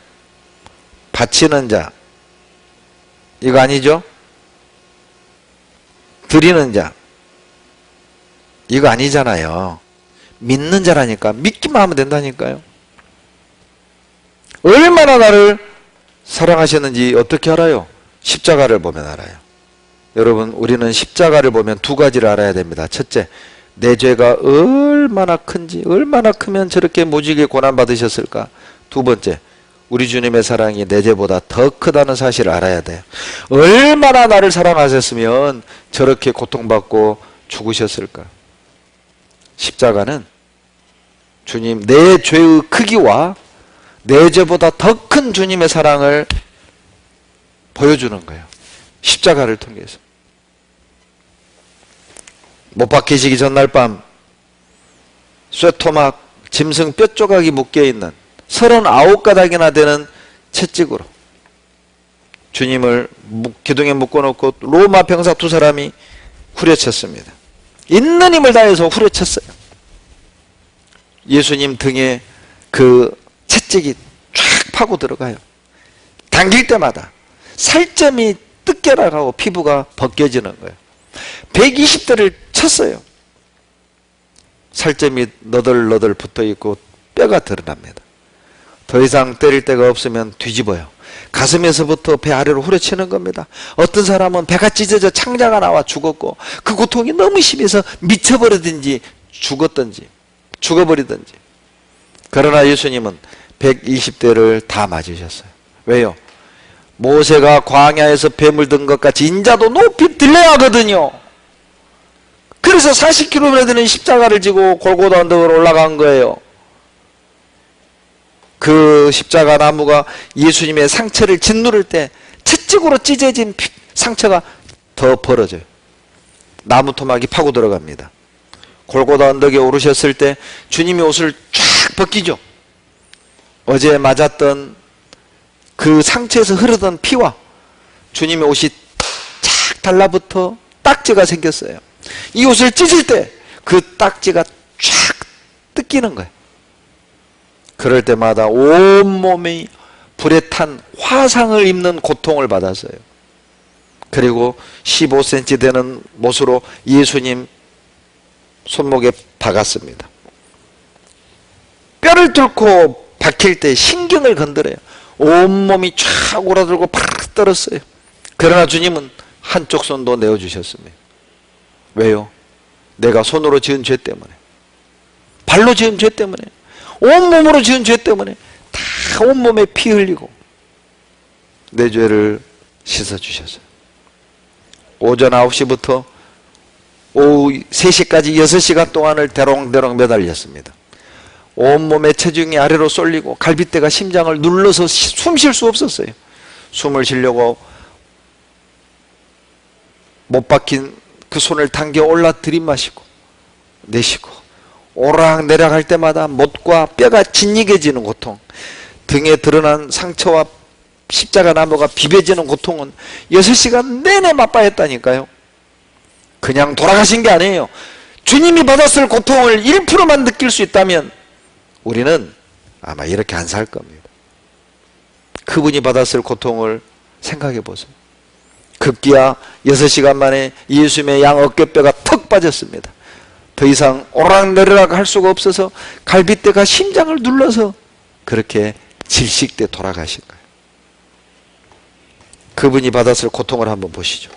B: 바치는 자 이거 아니죠. 드리는 자 이거 아니잖아요. 믿는 자라니까. 믿기만 하면 된다니까요. 얼마나 나를 사랑하셨는지 어떻게 알아요? 십자가를 보면 알아요. 여러분 우리는 십자가를 보면 두 가지를 알아야 됩니다. 첫째, 내 죄가 얼마나 큰지, 얼마나 크면 저렇게 무지개 고난받으셨을까. 두 번째, 우리 주님의 사랑이 내 죄보다 더 크다는 사실을 알아야 돼요. 얼마나 나를 사랑하셨으면 저렇게 고통받고 죽으셨을까. 십자가는 주님, 내 죄의 크기와 내 죄보다 더 큰 주님의 사랑을 보여주는 거예요. 십자가를 통해서. 못 박히시기 전날 밤 쇠토막, 짐승 뼈조각이 묶여있는 39가닥이나 되는 채찍으로 주님을 기둥에 묶어놓고 로마 병사 두 사람이 후려쳤습니다. 있는 힘을 다해서 후려쳤어요. 예수님 등에 그 채찍이 쫙 파고 들어가요. 당길 때마다 살점이 뜯겨나가고 피부가 벗겨지는 거예요. 120대를 쳤어요. 살점이 너덜너덜 붙어있고 뼈가 드러납니다. 더 이상 때릴 데가 없으면 뒤집어요. 가슴에서부터 배 아래로 후려치는 겁니다. 어떤 사람은 배가 찢어져 창자가 나와 죽었고 그 고통이 너무 심해서 미쳐버리든지 죽어버리든지. 그러나 예수님은 120대를 다 맞으셨어요. 왜요? 모세가 광야에서 뱀을 든 것 같이 인자도 높이 들려야 하거든요. 그래서 40km 되는 십자가를 지고 골고다 언덕으로 올라간 거예요. 그 십자가 나무가 예수님의 상처를 짓누를 때 채찍으로 찢어진 상처가 더 벌어져요. 나무 토막이 파고 들어갑니다. 골고다 언덕에 오르셨을 때 주님이 옷을 쫙 벗기죠. 어제 맞았던 그 상처에서 흐르던 피와 주님의 옷이 착 달라붙어 딱지가 생겼어요. 이 옷을 찢을 때 그 딱지가 쫙 뜯기는 거예요. 그럴 때마다 온몸이 불에 탄 화상을 입는 고통을 받았어요. 그리고 15cm 되는 못으로 예수님 손목에 박았습니다. 뼈를 뚫고 박힐 때 신경을 건드려요. 온몸이 쫙 오라들고 파르르 떨었어요. 그러나 주님은 한쪽 손도 내어주셨습니다. 왜요? 내가 손으로 지은 죄 때문에, 발로 지은 죄 때문에, 온몸으로 지은 죄 때문에 다 온몸에 피 흘리고 내 죄를 씻어주셨어요. 오전 9시부터 오후 3시까지 6시간 동안을 대롱대롱 매달렸습니다. 온몸에 체중이 아래로 쏠리고 갈빗대가 심장을 눌러서 숨 쉴 수 없었어요. 숨을 쉬려고 못 박힌 그 손을 당겨 올라 들이마시고 내쉬고 오락내락 할 때마다 못과 뼈가 짓이개지는 고통, 등에 드러난 상처와 십자가 나무가 비벼지는 고통은 6시간 내내 맛봐했다니까요. 그냥 돌아가신 게 아니에요. 주님이 받았을 고통을 1%만 느낄 수 있다면 우리는 아마 이렇게 안 살 겁니다. 그분이 받았을 고통을 생각해 보세요. 급기야 6시간 만에 예수님의 양 어깨뼈가 턱 빠졌습니다. 더 이상 오락내락 할 수가 없어서 갈빗대가 심장을 눌러서 그렇게 질식돼 돌아가신 거예요. 그분이 받았을 고통을 한번 보시죠.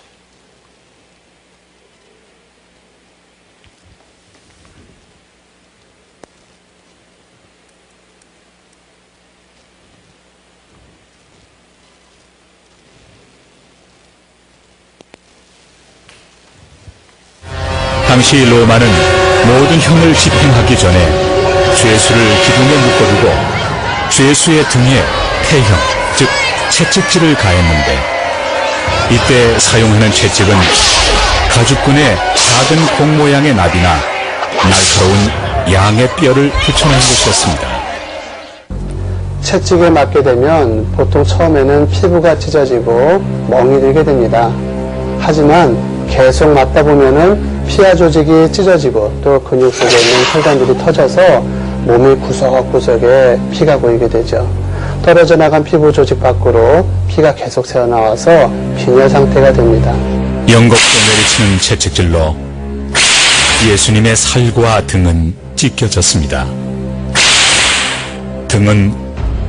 C: 당시 로마는 모든 형을 집행하기 전에 죄수를 기둥에 묶어두고 죄수의 등에 태형, 즉 채찍질을 가했는데, 이때 사용하는 채찍은 가죽끈에 작은 공 모양의 납이나 날카로운 양의 뼈를 붙여놓은 것이었습니다.
F: 채찍에 맞게 되면 보통 처음에는 피부가 찢어지고 멍이 들게 됩니다. 하지만 계속 맞다 보면은 피하 조직이 찢어지고 또 근육 속에 있는 혈관들이 터져서 몸이 구석구석에 피가 보이게 되죠. 떨어져 나간 피부 조직 밖으로 피가 계속 새어나와서 빈혈 상태가 됩니다.
C: 연곡도 내리치는 채찍질로 예수님의 살과 등은 찢겨졌습니다. 등은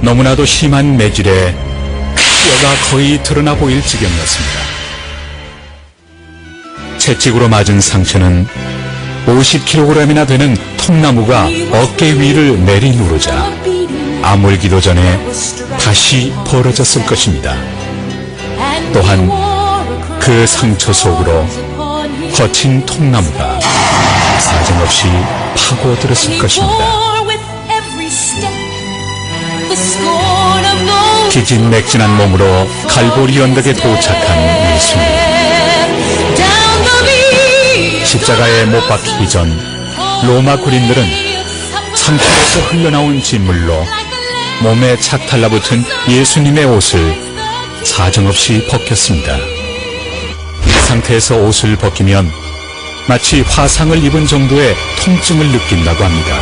C: 너무나도 심한 매질에 뼈가 거의 드러나 보일 지경이었습니다. 채찍으로 맞은 상처는 50kg이나 되는 통나무가 어깨 위를 내리누르자 아물기도 전에 다시 벌어졌을 것입니다. 또한 그 상처 속으로 거친 통나무가 사정없이 파고들었을 것입니다. 기진맥진한 몸으로 갈보리 언덕에 도착한 예수님. 십자가에 못 박히기 전 로마 군인들은 상처에서 흘러나온 진물로 몸에 착 달라붙은 예수님의 옷을 사정없이 벗겼습니다. 이 상태에서 옷을 벗기면 마치 화상을 입은 정도의 통증을 느낀다고 합니다.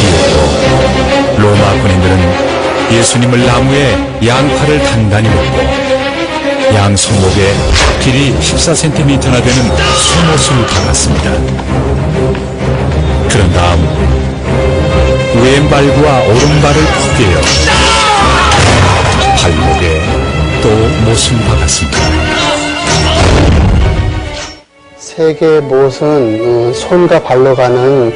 C: 이후로 로마 군인들은 예수님을 나무에 양팔을 단단히 묶고 양 손목에 길이 14cm나 되는 속옷을 박았습니다. 그런 다음 왼발과 오른발을 포개어 발목에 또 못을 박았습니다.
F: 세 개의 못은 손과 발로 가는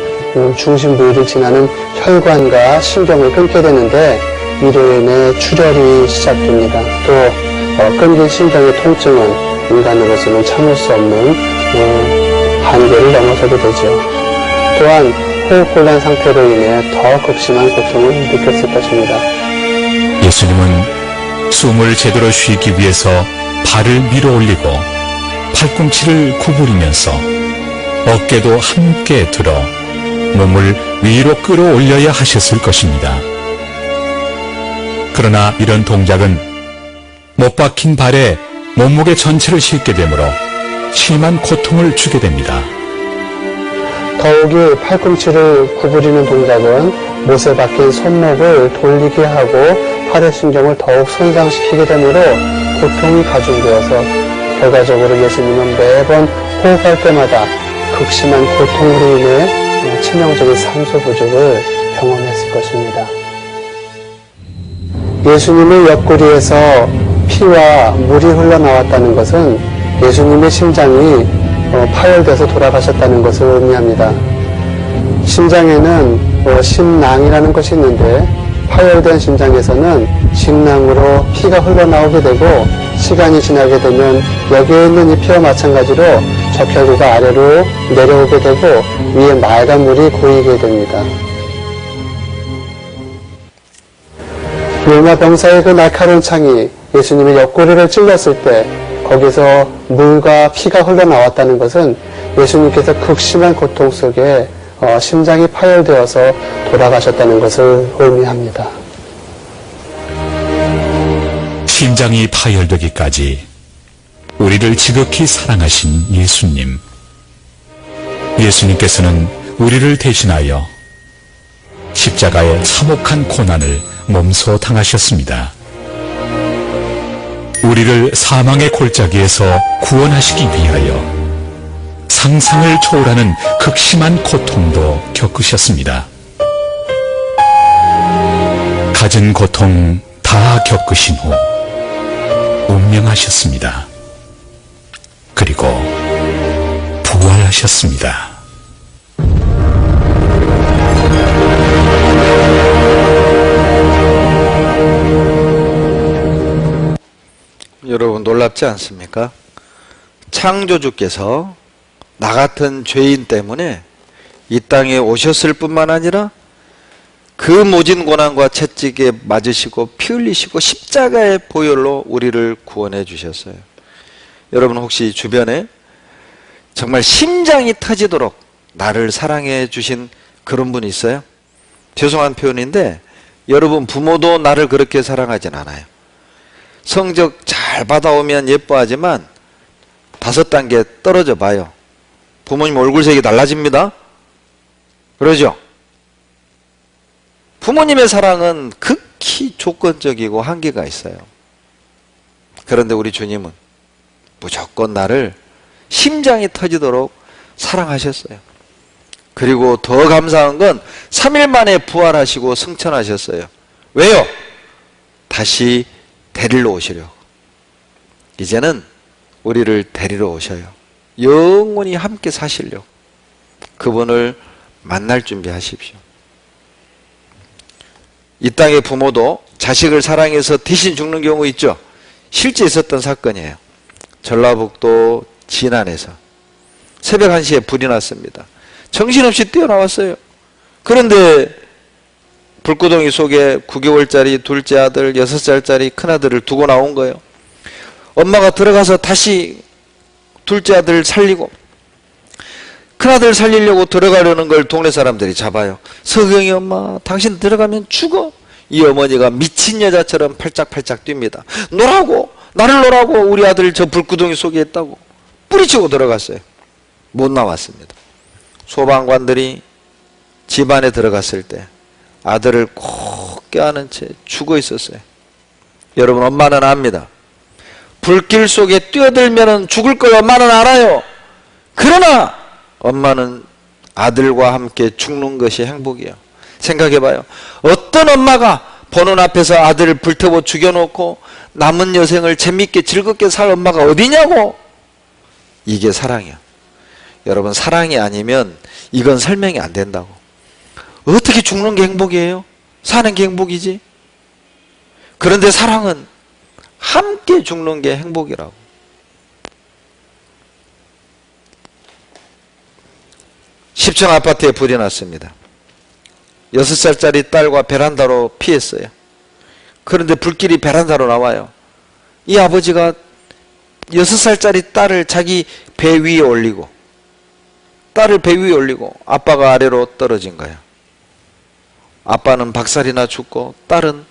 F: 중심 부위를 지나는 혈관과 신경을 끊게 되는데 이로 인해 출혈이 시작됩니다. 또 끊긴 심장의 통증은 인간으로서는 참을 수 없는 한계를 넘어서게 되죠. 또한 호흡곤란 상태로 인해 더 극심한 고통을 느꼈을 것입니다.
C: 예수님은 숨을 제대로 쉬기 위해서 발을 밀어 올리고 팔꿈치를 구부리면서 어깨도 함께 들어 몸을 위로 끌어올려야 하셨을 것입니다. 그러나 이런 동작은 못 박힌 발에 몸무게 전체를 싣게 되므로 심한 고통을 주게 됩니다.
F: 더욱이 팔꿈치를 구부리는 동작은 못에 박힌 손목을 돌리게 하고 팔의 신경을 더욱 손상시키게 되므로 고통이 가중되어서 결과적으로 예수님은 매번 호흡할 때마다 극심한 고통으로 인해 치명적인 산소 부족을 경험했을 것입니다. 예수님의 옆구리에서 피와 물이 흘러나왔다는 것은 예수님의 심장이 파열돼서 돌아가셨다는 것을 의미합니다. 심장에는 심낭이라는 것이 있는데 파열된 심장에서는 심낭으로 피가 흘러나오게 되고 시간이 지나게 되면 여기에 있는 이 피와 마찬가지로 적혈구가 아래로 내려오게 되고 위에 맑은 물이 고이게 됩니다. 로마 병사의 그 날카로운 창이 예수님의 옆구리를 찔렀을 때 거기서 물과 피가 흘러나왔다는 것은 예수님께서 극심한 고통 속에 심장이 파열되어서 돌아가셨다는 것을 의미합니다.
C: 심장이 파열되기까지 우리를 지극히 사랑하신 예수님. 예수님께서는 우리를 대신하여 십자가의 참혹한 고난을 몸소 당하셨습니다. 우리를 사망의 골짜기에서 구원하시기 위하여 상상을 초월하는 극심한 고통도 겪으셨습니다. 갖은 고통 다 겪으신 후 운명하셨습니다. 그리고 부활하셨습니다.
B: 여러분 놀랍지 않습니까? 창조주께서 나 같은 죄인 때문에 이 땅에 오셨을 뿐만 아니라 그 모진 고난과 채찍에 맞으시고 피 흘리시고 십자가의 보혈로 우리를 구원해 주셨어요. 여러분 혹시 주변에 정말 심장이 터지도록 나를 사랑해 주신 그런 분 있어요? 죄송한 표현인데 여러분 부모도 나를 그렇게 사랑하진 않아요. 성적 잘 받아오면 예뻐하지만 5단계 떨어져 봐요. 부모님 얼굴색이 달라집니다. 그러죠? 부모님의 사랑은 극히 조건적이고 한계가 있어요. 그런데 우리 주님은 무조건 나를 심장이 터지도록 사랑하셨어요. 그리고 더 감사한 건 3일 만에 부활하시고 승천하셨어요. 왜요? 다시 데리러 오시려고. 이제는 우리를 데리러 오셔요. 영원히 함께 사시려고. 그분을 만날 준비하십시오. 이 땅의 부모도 자식을 사랑해서 대신 죽는 경우 있죠. 실제 있었던 사건이에요. 전라북도 진안에서 새벽 1시에 불이 났습니다. 정신없이 뛰어나왔어요. 그런데 불구덩이 속에 9개월짜리 둘째 아들, 6살짜리 큰아들을 두고 나온 거예요. 엄마가 들어가서 다시 둘째 아들 살리고 큰아들 살리려고 들어가려는 걸 동네 사람들이 잡아요. 서경이 엄마, 당신 들어가면 죽어. 이 어머니가 미친 여자처럼 팔짝팔짝 뜁니다. 놀라고, 나를 놀라고 우리 아들 저 불구덩이 속에 있다고 뿌리치고 들어갔어요. 못 나왔습니다. 소방관들이 집안에 들어갔을 때 아들을 꼭 껴안은 채 죽어 있었어요. 여러분 엄마는 압니다. 불길 속에 뛰어들면 죽을 걸 엄마는 알아요. 그러나 엄마는 아들과 함께 죽는 것이 행복이에요. 생각해봐요. 어떤 엄마가 보는 앞에서 아들을 불태워 죽여놓고 남은 여생을 재밌게 즐겁게 살 엄마가 어디냐고. 이게 사랑이야. 여러분 사랑이 아니면 이건 설명이 안 된다고. 어떻게 죽는 게 행복이에요? 사는 게 행복이지. 그런데 사랑은 함께 죽는 게 행복이라고. (10층) 아파트에 불이 났습니다. 6살짜리 딸과 베란다로 피했어요. 그런데 불길이 베란다로 나와요. 이 아버지가 6살짜리 딸을 자기 배 위에 올리고 딸을 배 위에 올리고 아빠가 아래로 떨어진 거예요. 아빠는 박살이나 죽고 딸은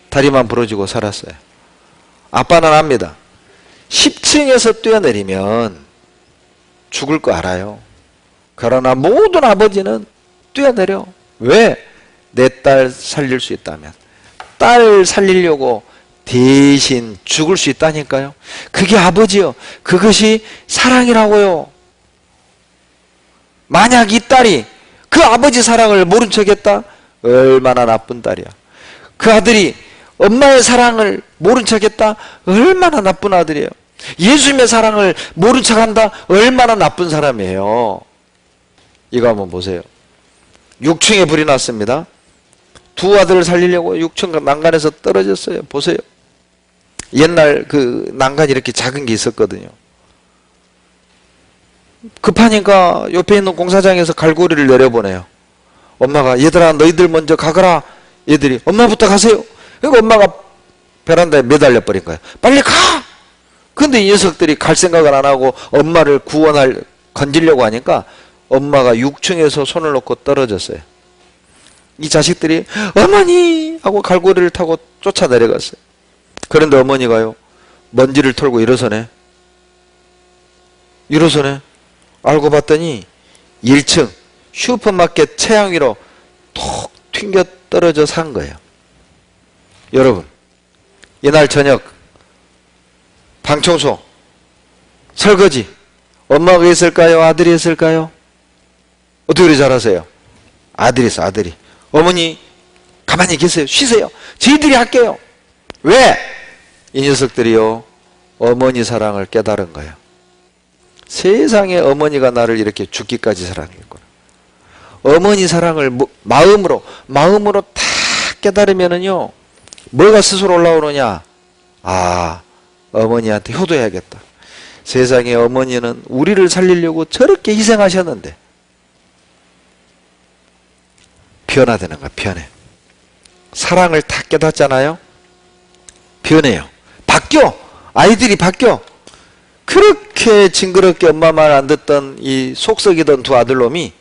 B: 다리만 부러지고 살았어요. 아빠는 압니다. 10층에서 뛰어내리면 죽을 거 알아요. 그러나 모든 아버지는 뛰어내려. 왜? 내 딸 살릴 수 있다면. 딸 살리려고 대신 죽을 수 있다니까요. 그게 아버지요. 그것이 사랑이라고요. 만약 이 딸이 그 아버지 사랑을 모른 척했다? 얼마나 나쁜 딸이야. 그 아들이 엄마의 사랑을 모른 척했다? 얼마나 나쁜 아들이에요. 예수님의 사랑을 모른 척한다? 얼마나 나쁜 사람이에요. 이거 한번 보세요. 6층에 불이 났습니다. 두 아들을 살리려고 6층 난간에서 떨어졌어요. 보세요. 옛날 그 난간이 이렇게 작은 게 있었거든요. 급하니까 옆에 있는 공사장에서 갈고리를 내려보내요. 엄마가 얘들아 너희들 먼저 가거라. 얘들이 엄마부터 가세요. 그러니까 엄마가 베란다에 매달려 버린 거예요. 빨리 가! 근데 이 녀석들이 갈 생각을 안 하고 엄마를 건지려고 하니까 엄마가 6층에서 손을 놓고 떨어졌어요. 이 자식들이 어머니! 하고 갈고리를 타고 쫓아 내려갔어요. 그런데 어머니가요, 먼지를 털고 일어서네. 알고 봤더니 1층 슈퍼마켓 채양 위로 톡 튕겨 떨어져 산 거예요. 여러분, 이날 저녁 방청소, 설거지 엄마가 했을까요? 아들이 했을까요? 어떻게 그리 잘하세요? 아들이 했어, 아들이. 어머니 가만히 계세요. 쉬세요. 저희들이 할게요. 왜? 이 녀석들이요, 어머니 사랑을 깨달은 거예요. 세상에 어머니가 나를 이렇게 죽기까지 사랑했구나. 어머니 사랑을 마음으로 다 깨달으면은요, 뭐가 스스로 올라오느냐? 아, 어머니한테 효도해야겠다. 세상에 어머니는 우리를 살리려고 저렇게 희생하셨는데 변화되는 거야. 변해. 사랑을 다 깨닫잖아요. 변해요. 바뀌어. 아이들이 바뀌어. 그렇게 징그럽게 엄마 말 안 듣던 이 속썩이던 두 아들놈이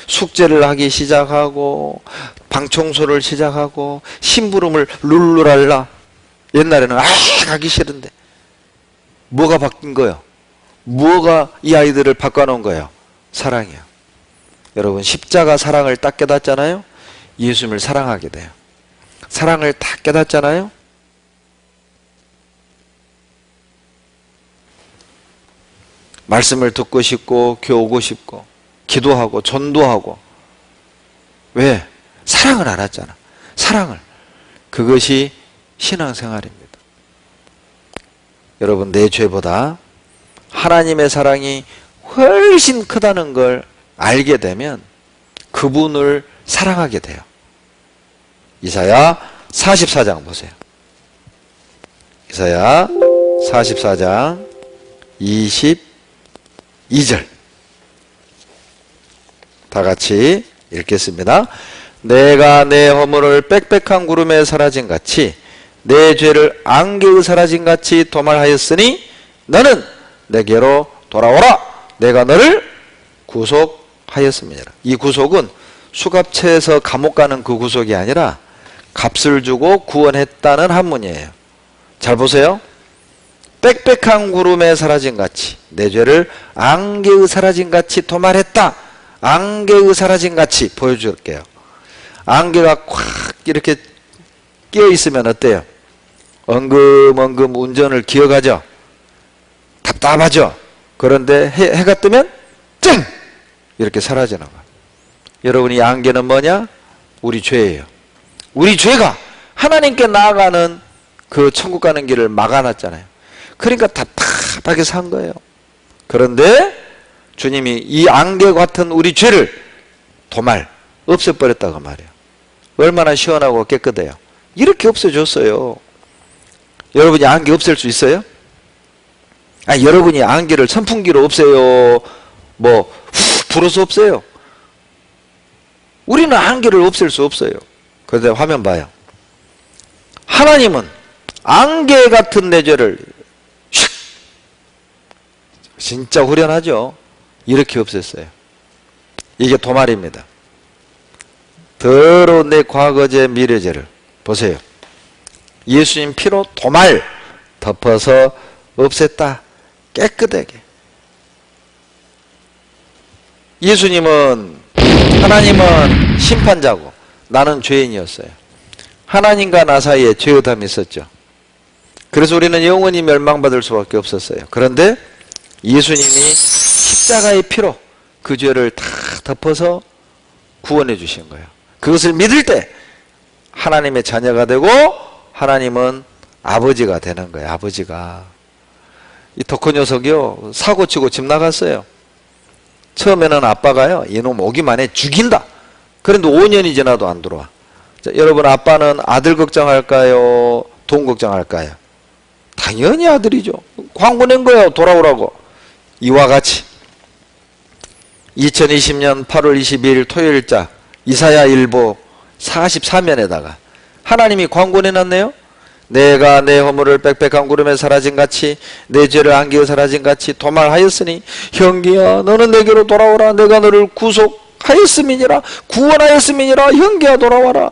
B: 숙제를 하기 시작하고 방청소를 시작하고 심부름을 룰루랄라. 옛날에는 가기 싫은데 뭐가 바뀐 거예요? 뭐가 이 아이들을 바꿔놓은 거예요? 사랑이에요. 여러분, 십자가 사랑을 딱 깨닫잖아요. 예수님을 사랑하게 돼요. 사랑을 다 깨닫잖아요. 말씀을 듣고 싶고 교오고 싶고 기도하고 전도하고. 왜? 사랑을 알았잖아. 사랑을. 그것이 신앙생활입니다. 여러분, 내 죄보다 하나님의 사랑이 훨씬 크다는 걸 알게 되면 그분을 사랑하게 돼요. 이사야 44장 보세요. 이사야 44장 22절 다 같이 읽겠습니다. 내가 내 허물을 빽빽한 구름에 사라진 같이 내 죄를 안개의 사라진 같이 도말하였으니 너는 내게로 돌아오라. 내가 너를 구속하였습니다. 이 구속은 수갑체에서 감옥 가는 그 구속이 아니라 값을 주고 구원했다는 한문이에요. 잘 보세요. 빽빽한 구름에 사라진 같이 내 죄를 안개의 사라진 같이 도말했다. 안개의 사라진 같이 보여줄게요. 안개가 콱 이렇게 끼어 있으면 어때요? 엉금엉금 운전을 기어가죠. 답답하죠. 그런데 해가 뜨면 쨍! 이렇게 사라지는 거예요. 여러분, 이 안개는 뭐냐? 우리 죄예요. 우리 죄가 하나님께 나아가는 그 천국 가는 길을 막아놨잖아요. 그러니까 답답하게 산 거예요. 그런데 주님이 이 안개 같은 우리 죄를 도말 없애버렸다고 말이에요. 얼마나 시원하고 깨끗해요. 이렇게 없애줬어요. 여러분이 안개 없앨 수 있어요? 아니, 여러분이 안개를 선풍기로 없애요? 뭐 후 불어서 없애요? 우리는 안개를 없앨 수 없어요. 그런데 화면 봐요. 하나님은 안개 같은 내 죄를 슉! 진짜 후련하죠? 이렇게 없앴어요. 이게 도말입니다. 더러운 내 과거죄 미래죄를 보세요. 예수님 피로 도말 덮어서 없앴다. 깨끗하게. 하나님은 심판자고 나는 죄인이었어요. 하나님과 나 사이에 죄의담이 있었죠. 그래서 우리는 영원히 멸망받을 수밖에 없었어요. 그런데 예수님이 십자가의 피로 그 죄를 다 덮어서 구원해 주신 거예요. 그것을 믿을 때 하나님의 자녀가 되고 하나님은 아버지가 되는 거예요. 아버지가. 이 덕후 녀석이요, 사고치고 집 나갔어요. 처음에는 아빠가요, 이놈 오기만 해 죽인다. 그런데 5년이 지나도 안 들어와. 자, 여러분, 아빠는 아들 걱정할까요? 돈 걱정할까요? 당연히 아들이죠. 광고 낸 거예요, 돌아오라고. 이와 같이 2020년 8월 22일 토요일자 이사야 일보 44면에다가 하나님이 광고 내놨네요. 내가 내 허물을 빽빽한 구름에 사라진 같이 내 죄를 안개에 사라진 같이 도말하였으니 형기야 너는 내게로 돌아오라. 내가 너를 구속하였음이니라. 구원하였음이니라. 형기야 돌아와라.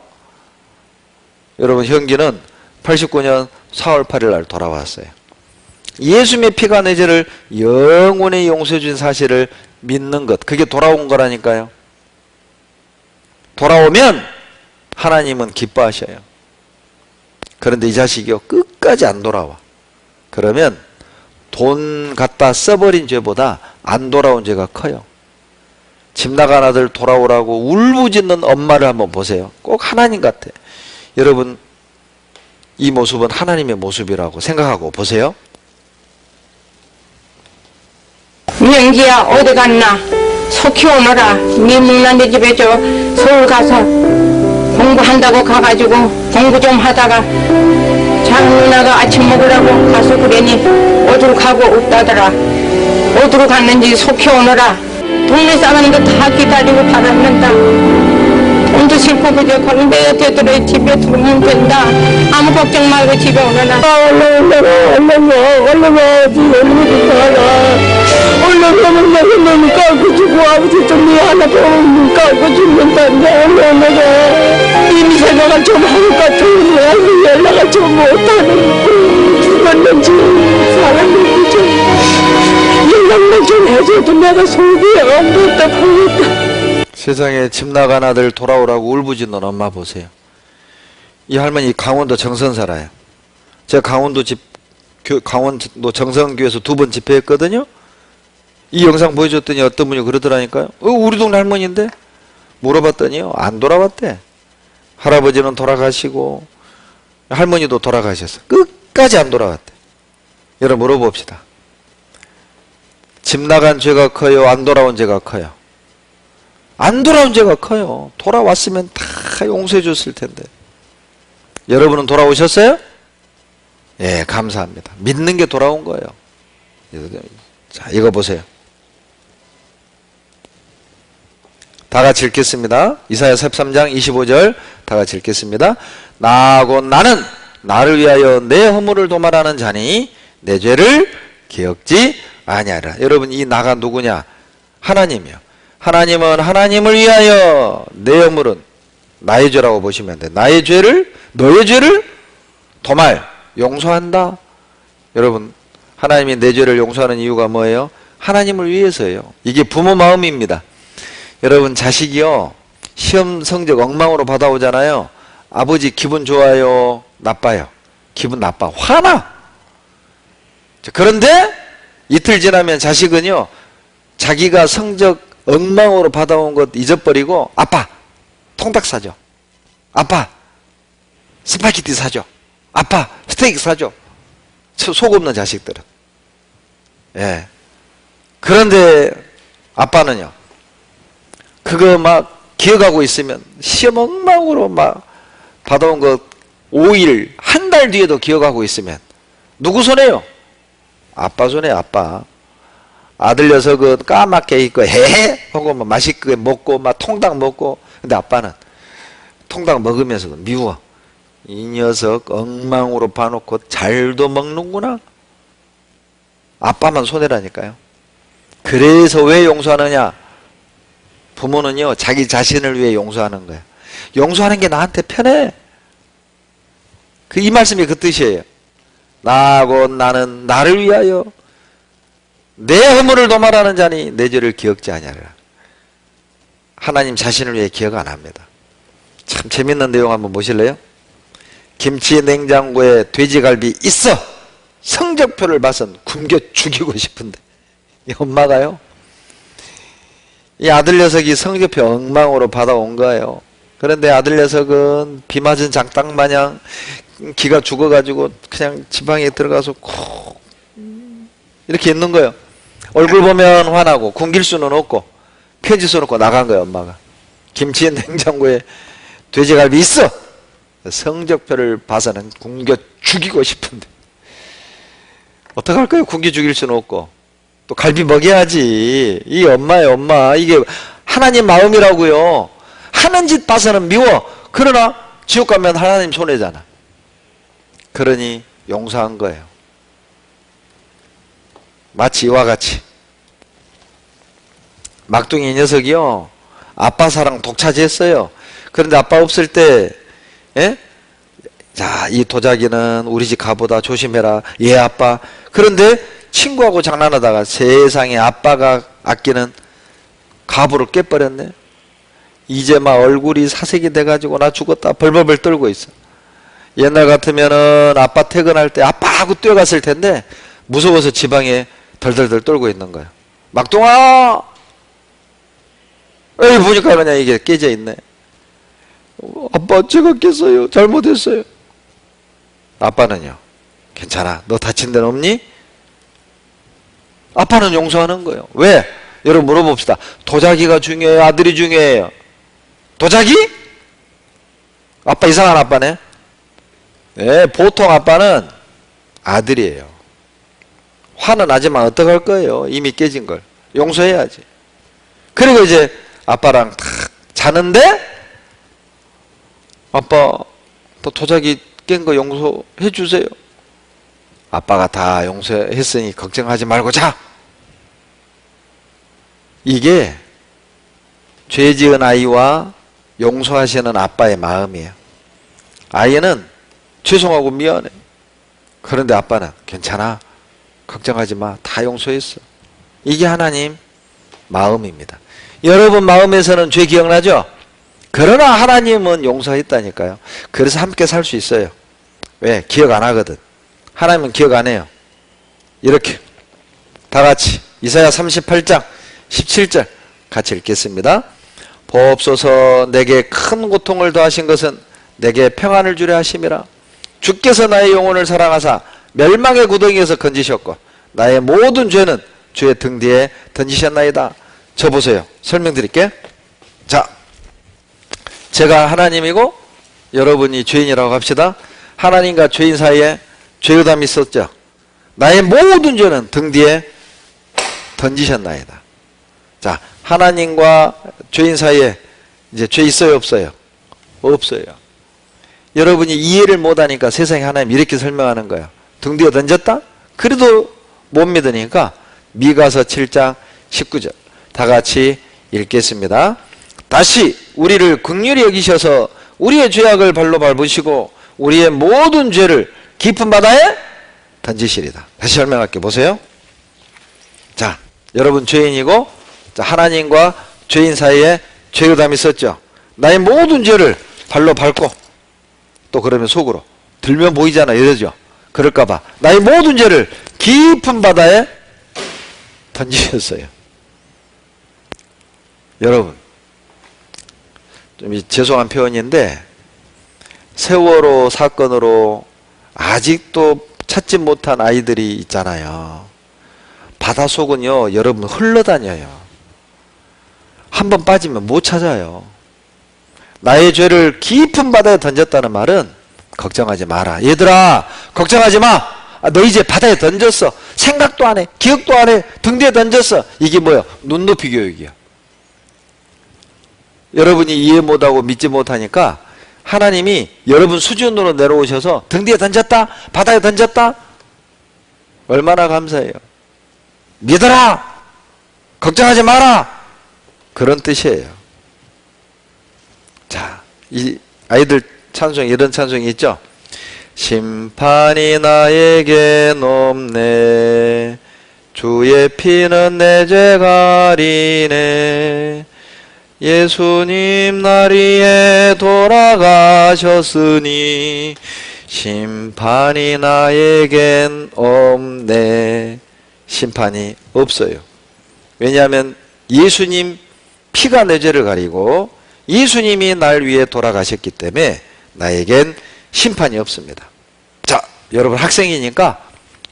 B: 여러분, 형기는 89년 4월 8일 날 돌아왔어요. 예수님의 피가 내 죄를 영원히 용서해 준 사실을 믿는 것, 그게 돌아온 거라니까요. 돌아오면 하나님은 기뻐하셔요. 그런데 이 자식이요, 끝까지 안 돌아와. 그러면 돈 갖다 써버린 죄보다 안 돌아온 죄가 커요. 집 나간 아들 돌아오라고 울부짖는 엄마를 한번 보세요. 꼭 하나님 같아. 여러분, 이 모습은 하나님의 모습이라고 생각하고 보세요.
G: 명기야 어디 갔나? 속히 오너라. 네 묵난 데 집에 저 서울 가서 공부한다고 가가지고 공부 좀 하다가 장 누나가 아침 먹으라고 가서 그러니 어디로 가고 없다더라. 어디로 갔는지 속히 오너라. 동네 사람도 다 기다리고 바랐는다. 돈도 싫고 그저 건배야 되더라. 집에 들어오면 된다. 아무 걱정 말고 집에 오너라. 얼른 가면 너무 까고 주고 아버지 좀 미안하다 까고 죽는다는데 얼른 이미 생각을 좀 하니까 좀 연락을 좀 못하는 죽었는지 사람이 좀 연락을 좀 해줘도 내가 속이 안 답답하겠다.
B: 세상에 집 나간 아들 돌아오라고 울부짖는 엄마 보세요. 이 할머니 강원도 정선 살아요. 제가 강원도 정선교에서 2번 집회했거든요. 이 영상 보여줬더니 어떤 분이 그러더라니까요. 우리 동네 할머니인데? 물어봤더니요, 안 돌아왔대. 할아버지는 돌아가시고 할머니도 돌아가셨어. 끝까지 안 돌아왔대. 여러분, 물어봅시다. 집 나간 죄가 커요? 안 돌아온 죄가 커요? 안 돌아온 죄가 커요. 돌아왔으면 다 용서해 줬을 텐데. 여러분은 돌아오셨어요? 예, 감사합니다. 믿는 게 돌아온 거예요. 자, 이거 보세요. 다 같이 읽겠습니다. 이사야 13장 25절 다 같이 읽겠습니다. 나하고 나는 나를 위하여 내 허물을 도말하는 자니 내 죄를 기억지 아니하리라. 여러분, 이 나가 누구냐? 하나님이요. 하나님은 하나님을 위하여 내 허물은 나의 죄라고 보시면 돼. 나의 죄를, 너의 죄를 도말, 용서한다. 여러분, 하나님이 내 죄를 용서하는 이유가 뭐예요? 하나님을 위해서예요. 이게 부모 마음입니다. 여러분, 자식이요, 시험 성적 엉망으로 받아오잖아요. 아버지 기분 좋아요? 나빠요? 기분 나빠. 화나. 그런데 이틀 지나면 자식은요, 자기가 성적 엉망으로 받아온 것 잊어버리고 아빠 통닭 사줘. 아빠 스파게티 사줘. 아빠 스테이크 사줘. 속 없는 자식들은. 예. 그런데 아빠는요, 그거 막 기억하고 있으면 시험 엉망으로 막 받아온 것 5일, 한 달 뒤에도 기억하고 있으면 누구 손해요? 아빠 손해. 아빠. 아들 녀석은 까맣게 있고 해 하고 막 맛있게 먹고 막 통닭 먹고, 근데 아빠는 통닭 먹으면서도 미워. 이 녀석 엉망으로 봐놓고 잘도 먹는구나. 아빠만 손해라니까요. 그래서 왜 용서하느냐? 부모는요, 자기 자신을 위해 용서하는 거야. 용서하는 게 나한테 편해. 이 말씀이 그 뜻이에요. 나하고 나는 나를 위하여 내 허물을 도말하는 자니 내 죄를 기억지 아니하리라. 하나님 자신을 위해 기억 안 합니다. 참 재밌는 내용 한번 보실래요? 김치 냉장고에 돼지갈비 있어. 성적표를 봐선 굶겨 죽이고 싶은데 이 엄마가요, 이 아들 녀석이 성적표 엉망으로 받아온 거예요. 그런데 아들 녀석은 비 맞은 장딱 마냥 기가 죽어가지고 그냥 지방에 들어가서 콕 이렇게 있는 거예요. 얼굴 보면 화나고 굶길 수는 없고 편지 써놓고 나간 거예요. 엄마가 김치 냉장고에 돼지갈비 있어. 성적표를 봐서는 굶겨 죽이고 싶은데 어떡할까요? 굶겨 죽일 수는 없고 또 갈비 먹여야지. 이 엄마예요. 엄마. 이게 하나님 마음이라고요. 하는 짓 봐서는 미워. 그러나 지옥 가면 하나님 손해잖아. 그러니 용서한 거예요. 마치 이와 같이 막둥이 녀석이요, 아빠 사랑 독차지했어요. 그런데 아빠 없을 때, 예? 자, 이 도자기는 우리 집 가보다 조심해라. 예, 아빠. 그런데 친구하고 장난하다가 세상에 아빠가 아끼는 가부를 깨버렸네. 이제 막 얼굴이 사색이 돼가지고 나 죽었다 벌벌벌 떨고 있어. 옛날 같으면은 아빠 퇴근할 때 아빠 하고 뛰어갔을 텐데 무서워서 지방에 덜덜덜 떨고 있는 거야. 막둥아! 에이, 보니까 그냥 이게 깨져 있네. 아빠 제가 깼어요. 잘못했어요. 아빠는요, 괜찮아. 너 다친 데는 없니? 아빠는 용서하는 거예요. 왜? 여러분 물어봅시다. 도자기가 중요해요? 아들이 중요해요? 도자기? 아빠 이상한 아빠네. 네, 보통 아빠는 아들이에요. 화는 나지만 어떡할 거예요? 이미 깨진 걸 용서해야지. 그리고 이제 아빠랑 탁 자는데 아빠 또 도자기 깬 거 용서해 주세요. 아빠가 다 용서했으니 걱정하지 말고 자. 이게 죄 지은 아이와 용서하시는 아빠의 마음이에요. 아이는 죄송하고 미안해. 그런데 아빠는 괜찮아. 걱정하지 마. 다 용서했어. 이게 하나님 마음입니다. 여러분 마음에서는 죄 기억나죠? 그러나 하나님은 용서했다니까요. 그래서 함께 살 수 있어요. 왜? 기억 안 하거든. 하나님은 기억 안 해요. 이렇게 다 같이 이사야 38장 17절 같이 읽겠습니다. 보옵소서 내게 큰 고통을 더하신 것은 내게 평안을 주려 하심이라. 주께서 나의 영혼을 사랑하사 멸망의 구덩이에서 건지셨고 나의 모든 죄는 주의 등 뒤에 던지셨나이다. 저 보세요. 설명드릴게요. 자, 제가 하나님이고 여러분이 죄인이라고 합시다. 하나님과 죄인 사이에 죄의담이 있었죠. 나의 모든 죄는 등 뒤에 던지셨나이다. 자, 하나님과 죄인 사이에 이제 죄 있어요, 없어요? 없어요. 여러분이 이해를 못하니까 세상에 하나님 이렇게 설명하는 거예요. 등 뒤에 던졌다? 그래도 못 믿으니까 미가서 7장 19절 다 같이 읽겠습니다. 다시 우리를 긍휼히 여기셔서 우리의 죄악을 발로 밟으시고 우리의 모든 죄를 깊은 바다에 던지시리다. 다시 설명할게요. 보세요. 자, 여러분 죄인이고 자, 하나님과 죄인 사이에 죄의담이 있었죠. 나의 모든 죄를 발로 밟고 또 그러면 속으로 들면 보이잖아 이러죠. 그럴까봐 나의 모든 죄를 깊은 바다에 던지셨어요. 여러분 좀 죄송한 표현인데 세월호 사건으로 아직도 찾지 못한 아이들이 있잖아요. 바닷속은요 여러분 흘러다녀요. 한번 빠지면 못 찾아요. 나의 죄를 깊은 바다에 던졌다는 말은 걱정하지 마라. 얘들아 걱정하지 마. 너 이제 바다에 던졌어. 생각도 안 해. 기억도 안 해. 등 뒤에 던졌어. 이게 뭐야? 눈높이 교육이야. 여러분이 이해 못하고 믿지 못하니까 하나님이 여러분 수준으로 내려오셔서 등 뒤에 던졌다? 바다에 던졌다? 얼마나 감사해요. 믿어라! 걱정하지 마라! 그런 뜻이에요. 자, 이 아이들 찬송 이런 찬송이 있죠? 심판이 나에게 높네 주의 피는 내 죄 가리네 예수님 날 위해 돌아가셨으니 심판이 나에겐 없네. 심판이 없어요. 왜냐하면 예수님 피가 내 죄를 가리고 예수님이 날 위해 돌아가셨기 때문에 나에겐 심판이 없습니다. 자, 여러분 학생이니까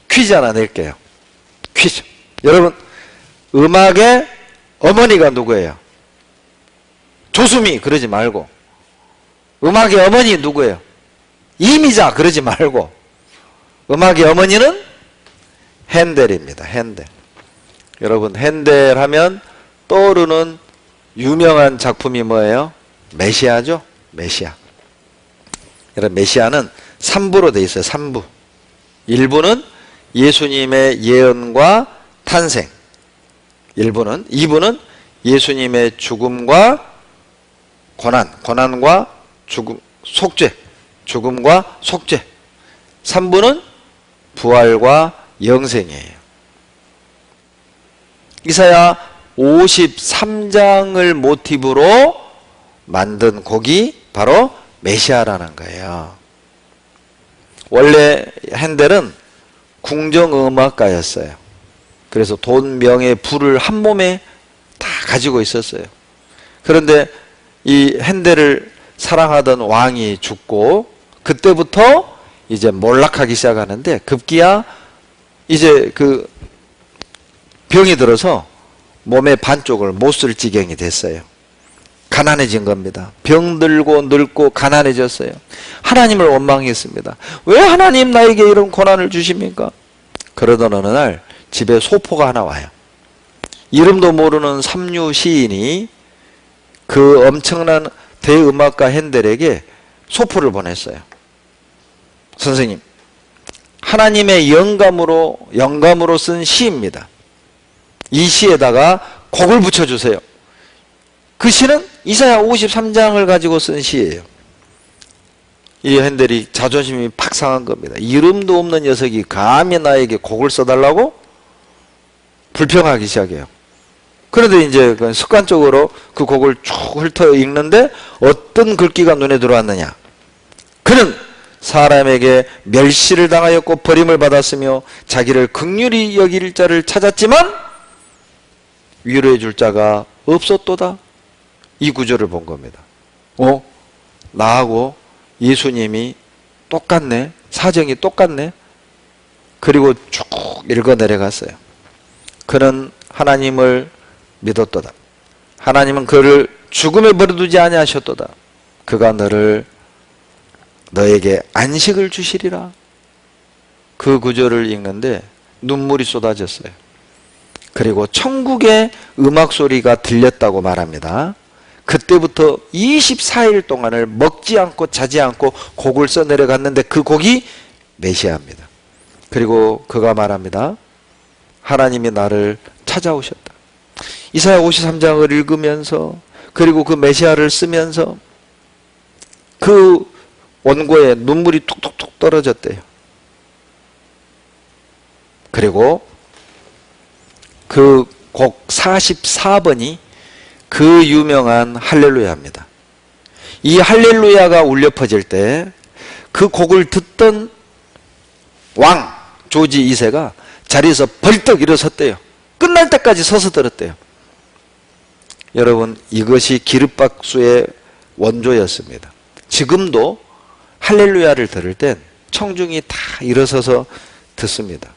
B: 퀴즈 하나 낼게요. 퀴즈. 여러분, 음악의 어머니가 누구예요? 조수미 그러지 말고. 음악의 어머니 누구예요? 이미자 그러지 말고. 음악의 어머니는 핸델입니다. 핸델. 여러분, 핸델 하면 떠오르는 유명한 작품이 뭐예요? 메시아죠? 메시아. 여러분, 메시아는 3부로 되어 있어요. 3부. 1부는 예수님의 예언과 탄생. 2부는 예수님의 죽음과 고난과 죽음, 속죄. 죽음과 속죄. 3부는 부활과 영생이에요. 이사야 53장을 모티브로 만든 곡이 바로 메시아라는 거예요. 원래 핸델은 궁정음악가였어요. 그래서 돈, 명예, 부를 한 몸에 다 가지고 있었어요. 그런데 이 핸델을 사랑하던 왕이 죽고 그때부터 이제 몰락하기 시작하는데 급기야 이제 그 병이 들어서 몸의 반쪽을 못 쓸 지경이 됐어요. 가난해진 겁니다. 병들고 늙고 가난해졌어요. 하나님을 원망했습니다. 왜 하나님 나에게 이런 고난을 주십니까? 그러던 어느 날 집에 소포가 하나 와요. 이름도 모르는 삼류 시인이 그 엄청난 대음악가 핸델에게 소포를 보냈어요. 선생님, 하나님의 영감으로 쓴 시입니다. 이 시에다가 곡을 붙여주세요. 그 시는 이사야 53장을 가지고 쓴 시예요. 이 핸델이 자존심이 팍 상한 겁니다. 이름도 없는 녀석이 감히 나에게 곡을 써달라고 불평하기 시작해요. 그런데 이제 습관적으로 그 곡을 쭉 훑어 읽는데 어떤 글귀가 눈에 들어왔느냐. 그는 사람에게 멸시를 당하였고 버림을 받았으며 자기를 긍휼히 여길 자를 찾았지만 위로해 줄 자가 없었도다. 이 구절을 본 겁니다. 나하고 예수님이 똑같네. 사정이 똑같네. 그리고 쭉 읽어 내려갔어요. 그는 하나님을 믿었도다. 하나님은 그를 죽음에 버려두지 아니하셨도다. 그가 너에게 안식을 주시리라. 그 구절을 읽는데 눈물이 쏟아졌어요. 그리고 천국의 음악 소리가 들렸다고 말합니다. 그때부터 24일 동안을 먹지 않고 자지 않고 곡을 써 내려갔는데 그 곡이 메시아입니다. 그리고 그가 말합니다. 하나님이 나를 찾아오셨다. 이사야 53장을 읽으면서 그리고 그 메시아를 쓰면서 그 원고에 눈물이 툭툭툭 떨어졌대요. 그리고 그 곡 44번이 그 유명한 할렐루야입니다. 이 할렐루야가 울려 퍼질 때 그 곡을 듣던 왕 조지 2세가 자리에서 벌떡 일어섰대요. 끝날 때까지 서서 들었대요. 여러분, 이것이 기립박수의 원조였습니다. 지금도 할렐루야를 들을 땐 청중이 다 일어서서 듣습니다.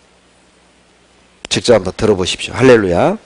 B: 직접 한번 들어보십시오. 할렐루야.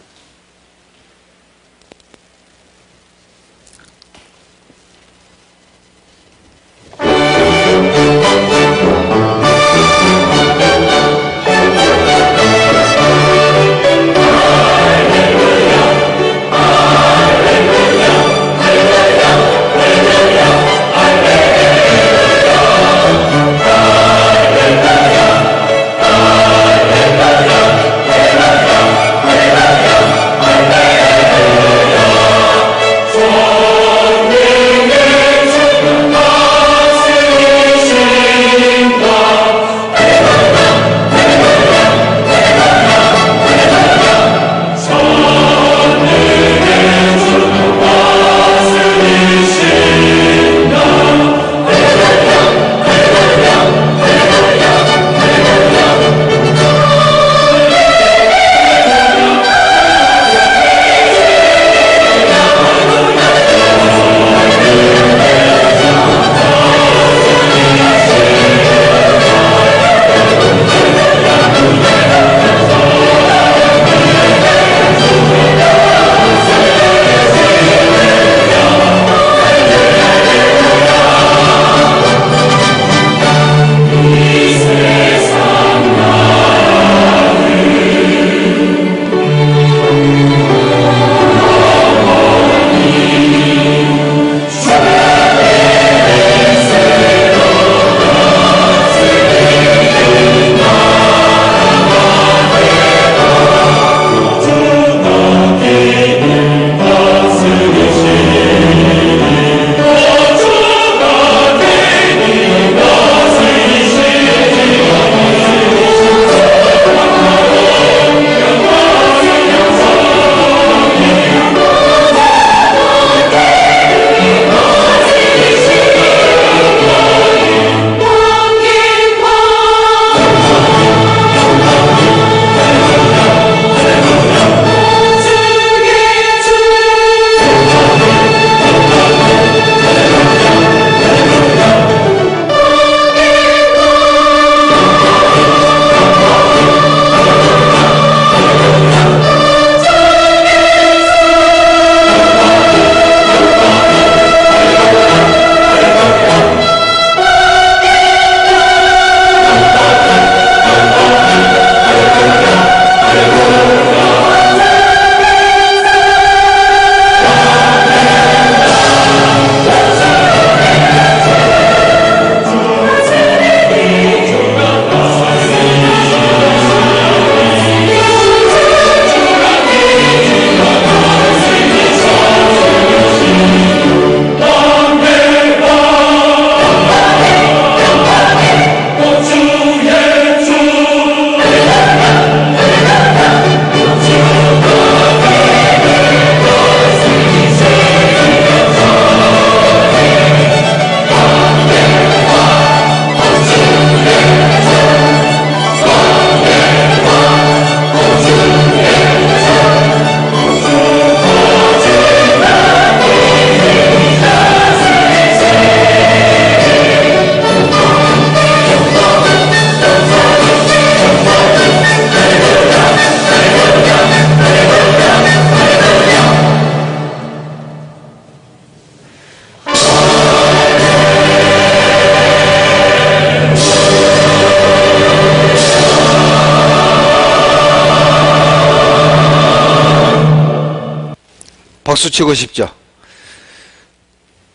B: 박수치고 싶죠?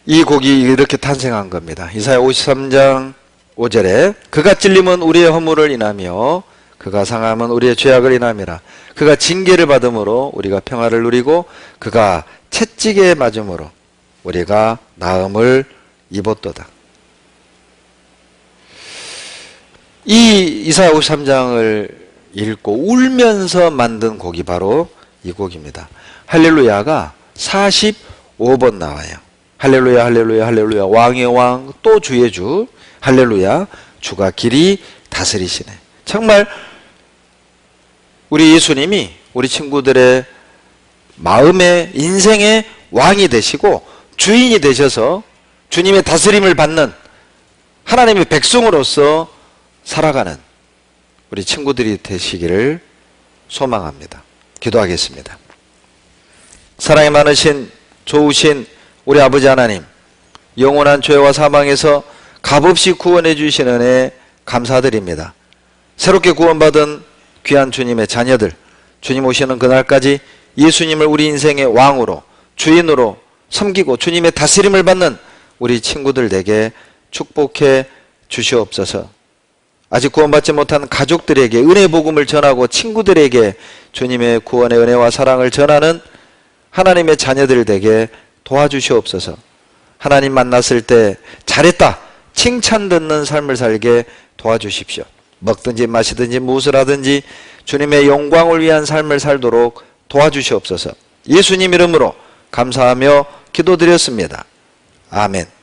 B: 이 곡이 이렇게 탄생한 겁니다. 이사야 53장 5절에 그가 찔림은 우리의 허물을 인하며 그가 상함은 우리의 죄악을 인함이라. 그가 징계를 받음으로 우리가 평화를 누리고 그가 채찍에 맞음으로 우리가 나음을 입었도다. 이 이사야 53장을 읽고 울면서 만든 곡이 바로 이 곡입니다. 할렐루야가 45번 나와요. 할렐루야 할렐루야 할렐루야 왕의 왕 또 주의 주 할렐루야 주가 길이 다스리시네. 정말 우리 예수님이 우리 친구들의 마음의 인생의 왕이 되시고 주인이 되셔서 주님의 다스림을 받는 하나님의 백성으로서 살아가는 우리 친구들이 되시기를 소망합니다. 기도하겠습니다. 사랑이 많으신 좋으신 우리 아버지 하나님, 영원한 죄와 사망에서 값없이 구원해 주신 은혜 감사드립니다. 새롭게 구원받은 귀한 주님의 자녀들, 주님 오시는 그날까지 예수님을 우리 인생의 왕으로 주인으로 섬기고 주님의 다스림을 받는 우리 친구들에게 축복해 주시옵소서. 아직 구원받지 못한 가족들에게 은혜 복음을 전하고 친구들에게 주님의 구원의 은혜와 사랑을 전하는 하나님의 자녀들 되게 도와주시옵소서. 하나님 만났을 때 잘했다 칭찬 듣는 삶을 살게 도와주십시오. 먹든지 마시든지 무엇을 하든지 주님의 영광을 위한 삶을 살도록 도와주시옵소서. 예수님 이름으로 감사하며 기도드렸습니다. 아멘.